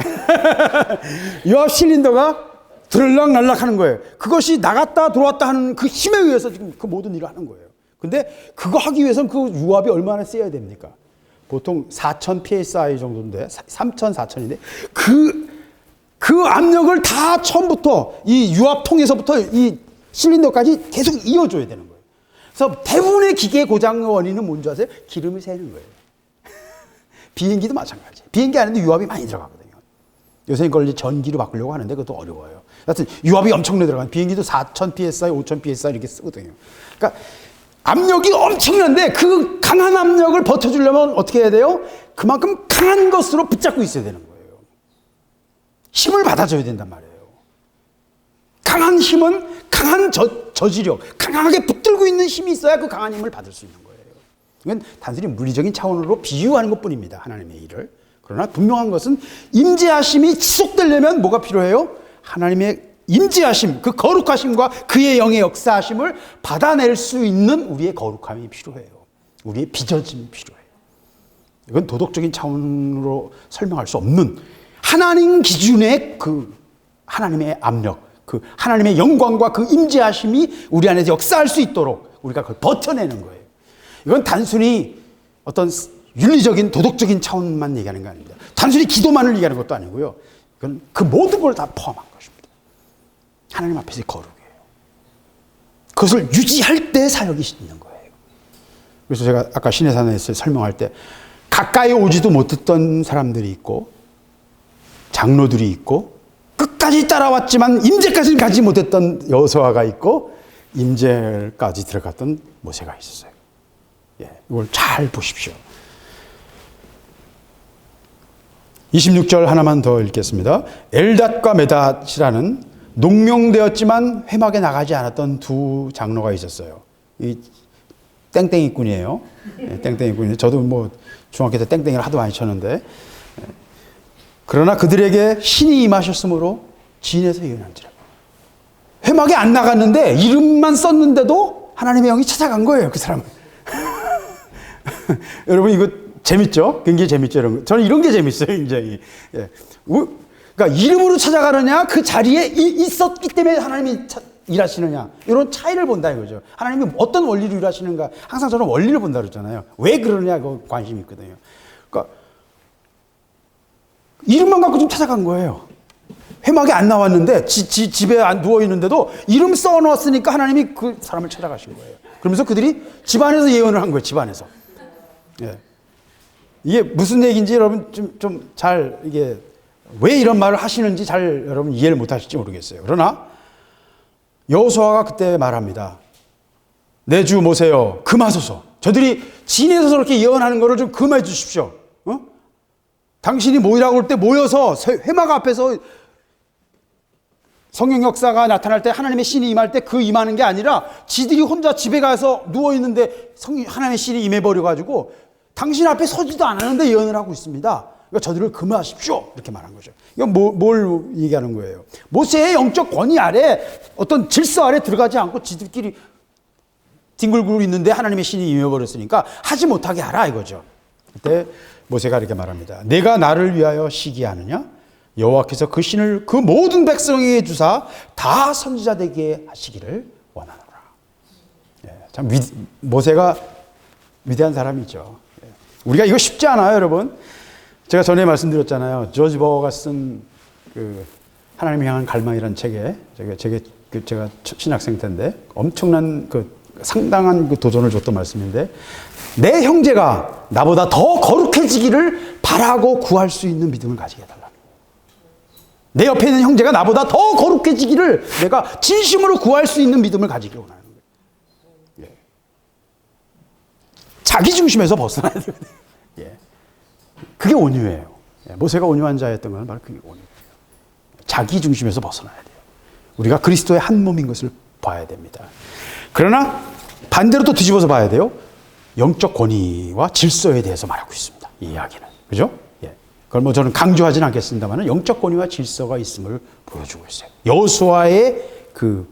유압 실린더가 들락날락 하는 거예요. 그것이 나갔다 들어왔다 하는 그 힘에 의해서 지금 그 모든 일을 하는 거예요. 근데 그거 하기 위해서는 그 유압이 얼마나 세야 됩니까? 보통 4,000 psi 정도인데 3,000, 4,000인데 그 압력을 다 처음부터 이 유압통에서부터 이 실린더까지 계속 이어줘야 되는 거예요. 그래서 대부분의 기계 고장 원인은 뭔지 아세요? 기름이 새는 거예요. 비행기도 마찬가지예요. 비행기 안에도 유압이 많이 들어가거든요. 요새 그걸 이제 전기로 바꾸려고 하는데 그것도 어려워요. 하여튼 유압이 엄청나게 들어가요. 비행기도 4,000 psi, 5,000 psi 이렇게 쓰거든요. 그러니까 압력이 엄청난데 그 강한 압력을 버텨주려면 어떻게 해야 돼요? 그만큼 강한 것으로 붙잡고 있어야 되는 거예요. 힘을 받아줘야 된단 말이에요. 강한 힘은 강한 저지력, 강하게 붙들고 있는 힘이 있어야 그 강한 힘을 받을 수 있는 거예요. 이건 단순히 물리적인 차원으로 비유하는 것뿐입니다. 하나님의 일을. 그러나 분명한 것은 임재하심이 지속되려면 뭐가 필요해요? 하나님의 임재하심, 그 거룩하심과 그의 영의 역사하심을 받아낼 수 있는 우리의 거룩함이 필요해요. 우리의 빚어짐이 필요해요. 이건 도덕적인 차원으로 설명할 수 없는 하나님 기준의 그 하나님의 압력, 그 하나님의 영광과 그 임재하심이 우리 안에서 역사할 수 있도록 우리가 그걸 버텨내는 거예요. 이건 단순히 어떤 윤리적인 도덕적인 차원만 얘기하는 거 아닙니다. 단순히 기도만을 얘기하는 것도 아니고요. 이건 그 모든 걸 다 포함한 것입니다. 하나님 앞에서의 거룩이에요. 그것을 유지할 때 사역이 있는 거예요. 그래서 제가 아까 시내산에서 설명할 때 가까이 오지도 못했던 사람들이 있고 장로들이 있고 끝까지 따라왔지만 임재까지는 가지 못했던 여호수아가 있고 임재까지 들어갔던 모세가 있었어요. 예, 이걸 잘 보십시오. 26절 하나만 더 읽겠습니다. 엘닷과 메닷이라는 농명되었지만 회막에 나가지 않았던 두 장로가 있었어요. 이 땡땡이꾼이에요. 예, 땡땡이꾼이. 저도 뭐 중학교 때 땡땡이를 하도 많이 쳤는데 그러나 그들에게 신이 임하셨으므로 진에서 예언한지라. 회막에 안 나갔는데 이름만 썼는데도 하나님의 영이 찾아간 거예요. 그 사람을. 여러분 이거 재밌죠? 굉장히 재밌죠? 여러분. 저는 이런 게 재밌어요. 굉장히. 예. 그러니까 이름으로 찾아가느냐 그 자리에 있었기 때문에 하나님이 일하시느냐 이런 차이를 본다 이거죠. 하나님이 어떤 원리로 일하시는가 항상 저는 원리를 본다 그러잖아요. 왜 그러느냐 그 관심이 있거든요. 그러니까 이름만 갖고 좀 찾아간 거예요. 회막에 안 나왔는데 집에 안 누워 있는데도 이름 써놓았으니까 하나님이 그 사람을 찾아가신 거예요. 그러면서 그들이 집안에서 예언을 한 거예요. 집안에서. 예. 이게 무슨 얘기인지 여러분 좀 잘 이게 왜 이런 말을 하시는지 잘 여러분 이해를 못 하실지 모르겠어요. 그러나 여호수아가 그때 말합니다. 내 주 모세여 금하소서. 저들이 진에서 저렇게 예언하는 거를 좀 금해 주십시오. 당신이 모이라고 할 때 모여서 회막 앞에서 성령 역사가 나타날 때 하나님의 신이 임할 때 그 임하는 게 아니라 지들이 혼자 집에 가서 누워있는데 하나님의 신이 임해버려가지고 당신 앞에 서지도 않았는데 예언을 하고 있습니다. 그러니까 저들을 금하십시오. 이렇게 말한 거죠. 이건 뭘 얘기하는 거예요? 모세의 영적 권위 아래 어떤 질서 아래 들어가지 않고 지들끼리 뒹굴고 있는데 하나님의 신이 임해버렸으니까 하지 못하게 하라 이거죠. 그때 모세가 이렇게 말합니다. 내가 나를 위하여 시기하느냐? 여호와께서 그 신을 그 모든 백성에게 주사 다 선지자 되게 하시기를 원하노라. 참 모세가 위대한 사람이죠. 우리가 이거 쉽지 않아요, 여러분. 제가 전에 말씀드렸잖아요. 조지 버거가 쓴 그 하나님 향한 갈망이라는 책에 제가 신학생 때인데 엄청난 그 상당한 그 도전을 줬던 말씀인데, 내 형제가 나보다 더 거룩해지기를 바라고 구할 수 있는 믿음을 가지게 해달라. 내 옆에 있는 형제가 나보다 더 거룩해지기를 내가 진심으로 구할 수 있는 믿음을 가지기를 원하는 거예요. 예. 자기 중심에서 벗어나야 되거든요. 예. 그게 온유예요. 예. 모세가 온유한 자였던 건 바로 그게 온유예요. 자기 중심에서 벗어나야 돼요. 우리가 그리스도의 한 몸인 것을 봐야 됩니다. 그러나 반대로 또 뒤집어서 봐야 돼요. 영적 권위와 질서에 대해서 말하고 있습니다. 이 이야기는. 그죠? 예. 그걸 뭐 저는 강조하진 않겠습니다만 영적 권위와 질서가 있음을 보여주고 있어요. 여호수아의 그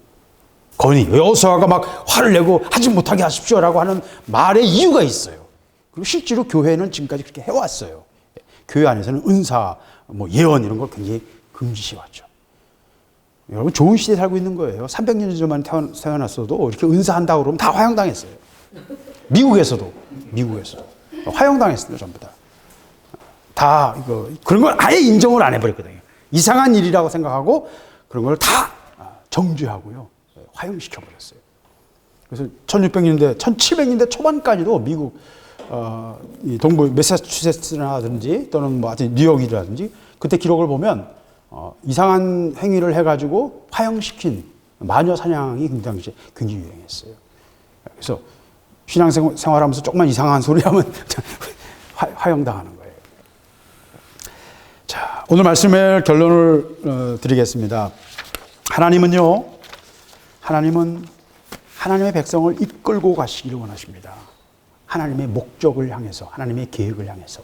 권위, 여호수아가 막 화를 내고 하지 못하게 하십시오라고 하는 말의 이유가 있어요. 그리고 실제로 교회는 지금까지 그렇게 해왔어요. 교회 안에서는 은사, 뭐 예언 이런 걸 굉장히 금지시왔죠. 여러분 좋은 시대에 살고 있는 거예요. 300년 전만 태어났어도 이렇게 은사한다고 그러면 다 화형당했어요. 미국에서도 화형당했습니다. 전부 다 이거 그런 걸 아예 인정을 안 해버렸거든요. 이상한 일이라고 생각하고 그런 걸 다 정죄하고요, 화형시켜버렸어요. 그래서 1600년대, 1700년대 초반까지도 미국 이 동부 매사추세츠라든지 또는 뭐 하여튼 뉴욕이라든지 그때 기록을 보면 이상한 행위를 해가지고 화형시킨 마녀 사냥이 굉장히 유행했어요. 그래서 신앙생활하면서 조금만 이상한 소리 하면 화형당하는 거예요. 자, 오늘 말씀의 결론을 드리겠습니다. 하나님은 하나님의 백성을 이끌고 가시기를 원하십니다. 하나님의 목적을 향해서, 하나님의 계획을 향해서.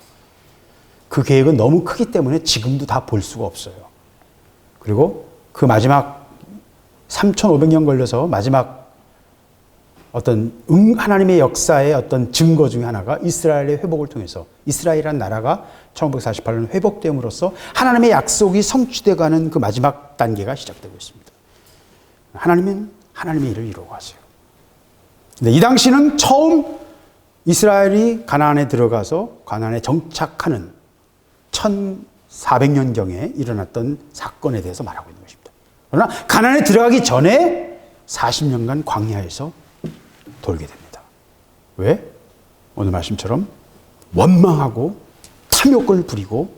그 계획은 너무 크기 때문에 지금도 다 볼 수가 없어요. 그리고 그 마지막 3,500년 걸려서 마지막 어떤 하나님의 역사의 어떤 증거 중에 하나가 이스라엘의 회복을 통해서, 이스라엘이라는 나라가 1948년 회복됨으로써 하나님의 약속이 성취되어가는 그 마지막 단계가 시작되고 있습니다. 하나님은 하나님의 일을 이루어 가세요. 근데 이 당시는 처음 이스라엘이 가나안에 들어가서 가나안에 정착하는 1400년경에 일어났던 사건에 대해서 말하고 있는 것입니다. 그러나 가나안에 들어가기 전에 40년간 광야에서 돌게 됩니다. 왜? 오늘 말씀처럼 원망하고 탐욕을 부리고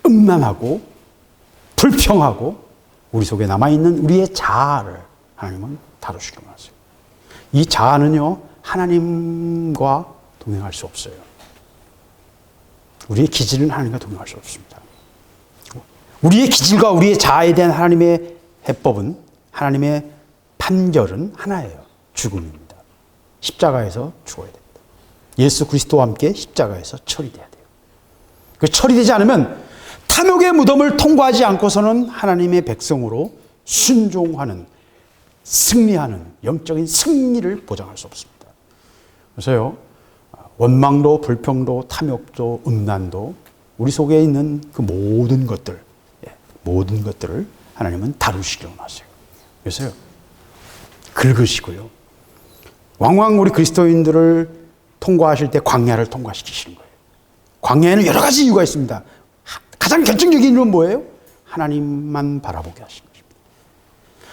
음란하고 불평하고 우리 속에 남아있는 우리의 자아를 하나님은 다루시기로 하세요. 이 자아는요, 하나님과 동행할 수 없어요. 우리의 기질은 하나님과 동행할 수 없습니다. 우리의 기질과 우리의 자아에 대한 하나님의 해법은, 하나님의 판결은 하나예요. 죽음입니다. 십자가에서 죽어야 됩니다. 예수 그리스도와 함께 십자가에서 처리돼야 돼요. 그 처리되지 않으면 탐욕의 무덤을 통과하지 않고서는 하나님의 백성으로 순종하는, 승리하는 영적인 승리를 보장할 수 없습니다. 그래서요, 원망도 불평도 탐욕도 음란도 우리 속에 있는 그 모든 것들을 하나님은 다루시기로 하세요. 그래서요, 긁으시고요, 왕왕 우리 그리스도인들을 통과하실 때 광야를 통과시키시는 거예요. 광야에는 여러 가지 이유가 있습니다. 가장 결정적인 이유는 뭐예요? 하나님만 바라보게 하시는 것입니다.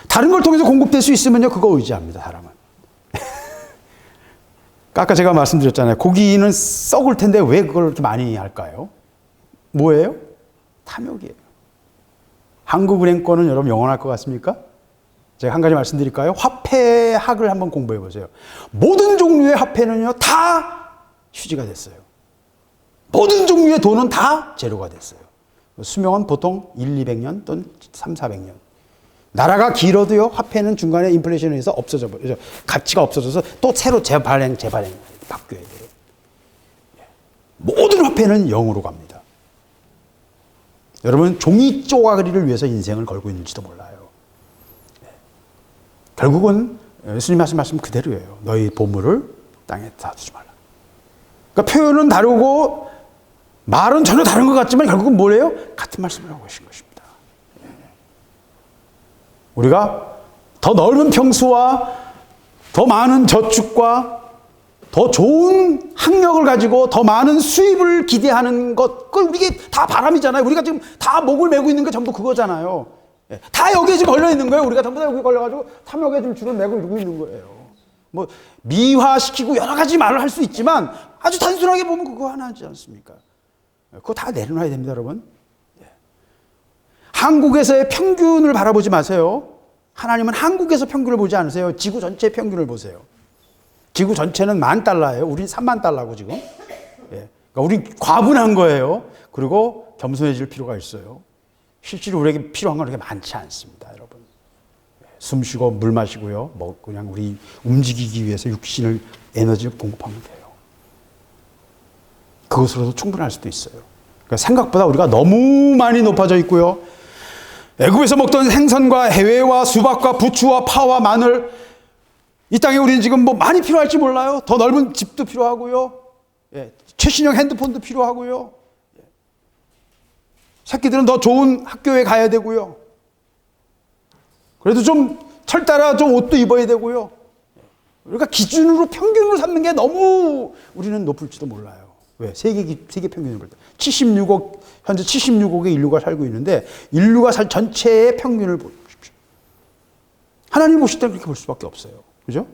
다른 걸 통해서 공급될 수 있으면요, 그거 의지합니다, 사람은. 아까 제가 말씀드렸잖아요. 고기는 썩을 텐데 왜 그걸 이렇게 많이 할까요? 뭐예요? 탐욕이에요. 한국은행권은 여러분 영원할 것 같습니까? 제가 한 가지 말씀드릴까요? 화폐학을 한번 공부해 보세요. 모든 종류의 화폐는요, 다 휴지가 됐어요. 모든 종류의 돈은 다 제로가 됐어요. 수명은 보통 1, 200년 또는 3, 400년. 나라가 길어도요, 화폐는 중간에 인플레이션에 의해서 없어져 버려요. 가치가 없어져서 또 새로 재발행 바뀌어야 돼요. 모든 화폐는 0으로 갑니다. 여러분, 종이 쪼가리를 위해서 인생을 걸고 있는지도 몰라요. 결국은 예수님 말씀 그대로예요. 너희 보물을 땅에 놔두지 말라. 그러니까 표현은 다르고 말은 전혀 다른 것 같지만 결국은 뭐래요? 같은 말씀을 하고 계신 것입니다. 우리가 더 넓은 평수와 더 많은 저축과 더 좋은 학력을 가지고 더 많은 수입을 기대하는 것, 그걸 이게 다 바람이잖아요. 우리가 지금 다 목을 메고 있는 게 전부 그거잖아요. 다 여기에 지금 걸려 있는 거예요. 우리가 전부 다 여기 걸려가지고 탐욕의 줄줄을 메고 이러고 있는 거예요. 뭐 미화시키고 여러 가지 말을 할 수 있지만 아주 단순하게 보면 그거 하나지 않습니까? 그거 다 내려놔야 됩니다, 여러분. 한국에서의 평균을 바라보지 마세요. 하나님은 한국에서 평균을 보지 않으세요. 지구 전체의 평균을 보세요. 지구 전체는 $10,000예요. 우린 $30,000고 지금. 그러니까 우린 과분한 거예요. 그리고 겸손해질 필요가 있어요. 실제로 우리에게 필요한 건 그렇게 많지 않습니다, 여러분. 숨 쉬고 물 마시고요. 뭐 그냥 우리 움직이기 위해서 육신을 에너지를 공급하면 돼요. 그것으로도 충분할 수도 있어요. 그러니까 생각보다 우리가 너무 많이 높아져 있고요. 애굽에서 먹던 생선과 해외와 수박과 부추와 파와 마늘, 이 땅에 우리는 지금 뭐 많이 필요할지 몰라요. 더 넓은 집도 필요하고요. 최신형 핸드폰도 필요하고요. 새끼들은 더 좋은 학교에 가야 되고요. 그래도 좀 철따라 좀 옷도 입어야 되고요. 그러니까 기준으로 평균으로 삼는 게 너무 우리는 높을지도 몰라요. 왜? 세계 평균을 볼 때. 76억, 현재 76억의 인류가 살고 있는데 인류가 살 전체의 평균을 보십시오. 하나님 보실 때 그렇게 볼 수밖에 없어요. 그죠?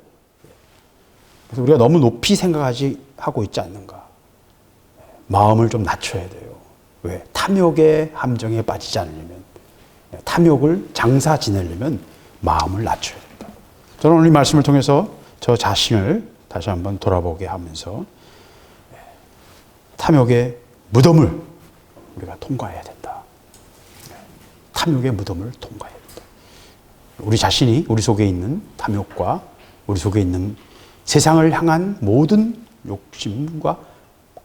그래서 우리가 너무 높이 하고 있지 않는가. 마음을 좀 낮춰야 돼요. 왜? 탐욕의 함정에 빠지지 않으려면, 탐욕을 장사 지내려면 마음을 낮춰야 된다. 저는 오늘 이 말씀을 통해서 저 자신을 다시 한번 돌아보게 하면서 탐욕의 무덤을 우리가 통과해야 된다. 탐욕의 무덤을 통과해야 된다. 우리 자신이 우리 속에 있는 탐욕과 우리 속에 있는 세상을 향한 모든 욕심과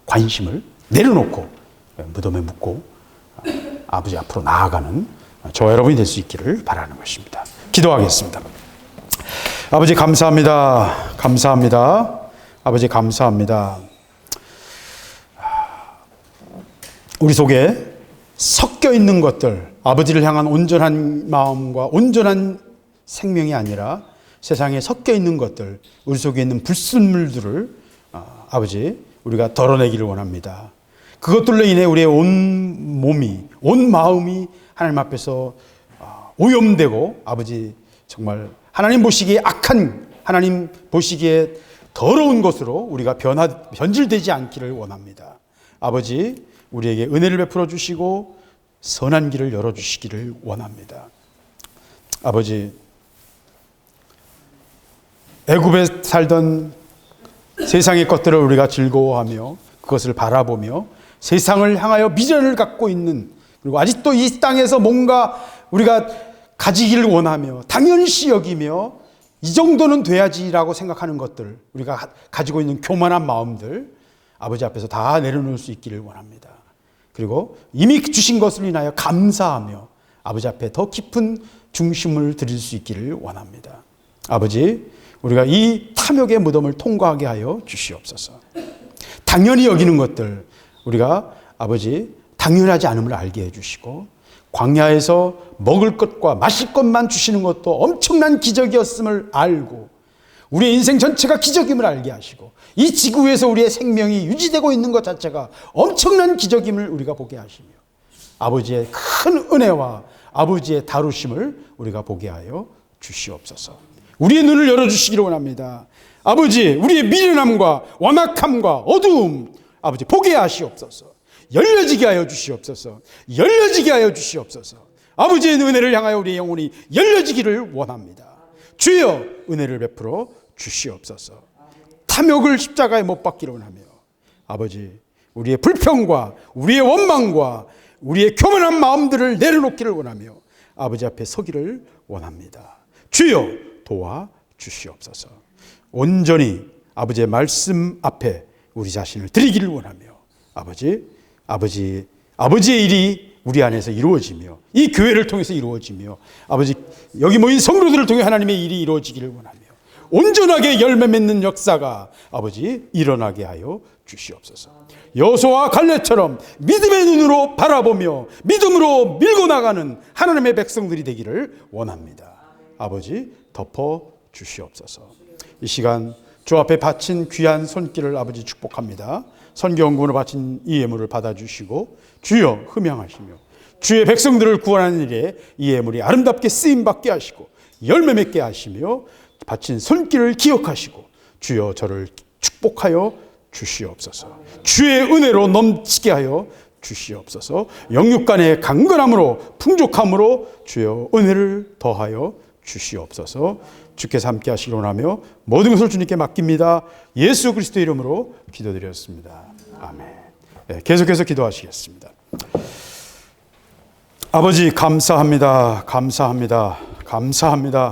관심을 내려놓고 무덤에 묻고 아버지 앞으로 나아가는 저와 여러분이 될 수 있기를 바라는 것입니다. 기도하겠습니다. 아버지 감사합니다. 감사합니다. 아버지 감사합니다. 우리 속에 섞여 있는 것들, 아버지를 향한 온전한 마음과 온전한 생명이 아니라 세상에 섞여 있는 것들, 우리 속에 있는 불순물들을 아버지 우리가 덜어내기를 원합니다. 그것들로 인해 우리의 온 몸이, 온 마음이 하나님 앞에서 오염되고 아버지 정말 하나님 보시기에 악한, 하나님 보시기에 더러운 것으로 우리가 변질되지 않기를 원합니다. 아버지 우리에게 은혜를 베풀어 주시고 선한 길을 열어주시기를 원합니다. 아버지 애굽에 살던 세상의 것들을 우리가 즐거워하며 그것을 바라보며 세상을 향하여 미련을 갖고 있는, 그리고 아직도 이 땅에서 뭔가 우리가 가지기를 원하며 당연시 여기며 이 정도는 돼야지라고 생각하는 것들, 우리가 가지고 있는 교만한 마음들 아버지 앞에서 다 내려놓을 수 있기를 원합니다. 그리고 이미 주신 것을 인하여 감사하며 아버지 앞에 더 깊은 중심을 드릴 수 있기를 원합니다. 아버지 우리가 이 탐욕의 무덤을 통과하게 하여 주시옵소서. 당연히 여기는 것들 우리가 아버지 당연하지 않음을 알게 해주시고, 광야에서 먹을 것과 마실 것만 주시는 것도 엄청난 기적이었음을 알고 우리의 인생 전체가 기적임을 알게 하시고, 이 지구에서 우리의 생명이 유지되고 있는 것 자체가 엄청난 기적임을 우리가 보게 하시며, 아버지의 큰 은혜와 아버지의 다루심을 우리가 보게 하여 주시옵소서. 우리의 눈을 열어주시기를 원합니다. 아버지 우리의 미련함과 완악함과 어두움 아버지 보게 하시옵소서. 열려지게 하여 주시옵소서. 열려지게 하여 주시옵소서. 아버지의 은혜를 향하여 우리의 영혼이 열려지기를 원합니다. 주여 은혜를 베풀어 주시옵소서. 탐욕을 십자가에 못 박기를 원하며 아버지 우리의 불평과 우리의 원망과 우리의 교만한 마음들을 내려놓기를 원하며 아버지 앞에 서기를 원합니다. 주여 도와 주시옵소서. 온전히 아버지의 말씀 앞에 우리 자신을 드리기를 원하며 아버지의 일이 우리 안에서 이루어지며 이 교회를 통해서 이루어지며 아버지 여기 모인 성도들을 통해 하나님의 일이 이루어지기를 원하며 온전하게 열매 맺는 역사가 아버지 일어나게 하여 주시옵소서. 여호수아와 갈렙처럼 믿음의 눈으로 바라보며 믿음으로 밀고 나가는 하나님의 백성들이 되기를 원합니다. 아버지 덮어 주시옵소서. 이 시간 주 앞에 바친 귀한 손길을 아버지 축복합니다. 선교연구원으로 바친 이 예물을 받아주시고 주여 흠양하시며 주의 백성들을 구원하는 일에 이 예물이 아름답게 쓰임받게 하시고 열매 맺게 하시며 바친 손길을 기억하시고 주여 저를 축복하여 주시옵소서. 주의 은혜로 넘치게 하여 주시옵소서. 영육간의 강건함으로 풍족함으로 주여 은혜를 더하여 주시옵소서. 주께서 함께 하시기로 하며 모든 것을 주님께 맡깁니다. 예수 그리스도 이름으로 기도드렸습니다. 아멘. 네, 계속해서 기도하시겠습니다. 아버지 감사합니다. 감사합니다. 감사합니다.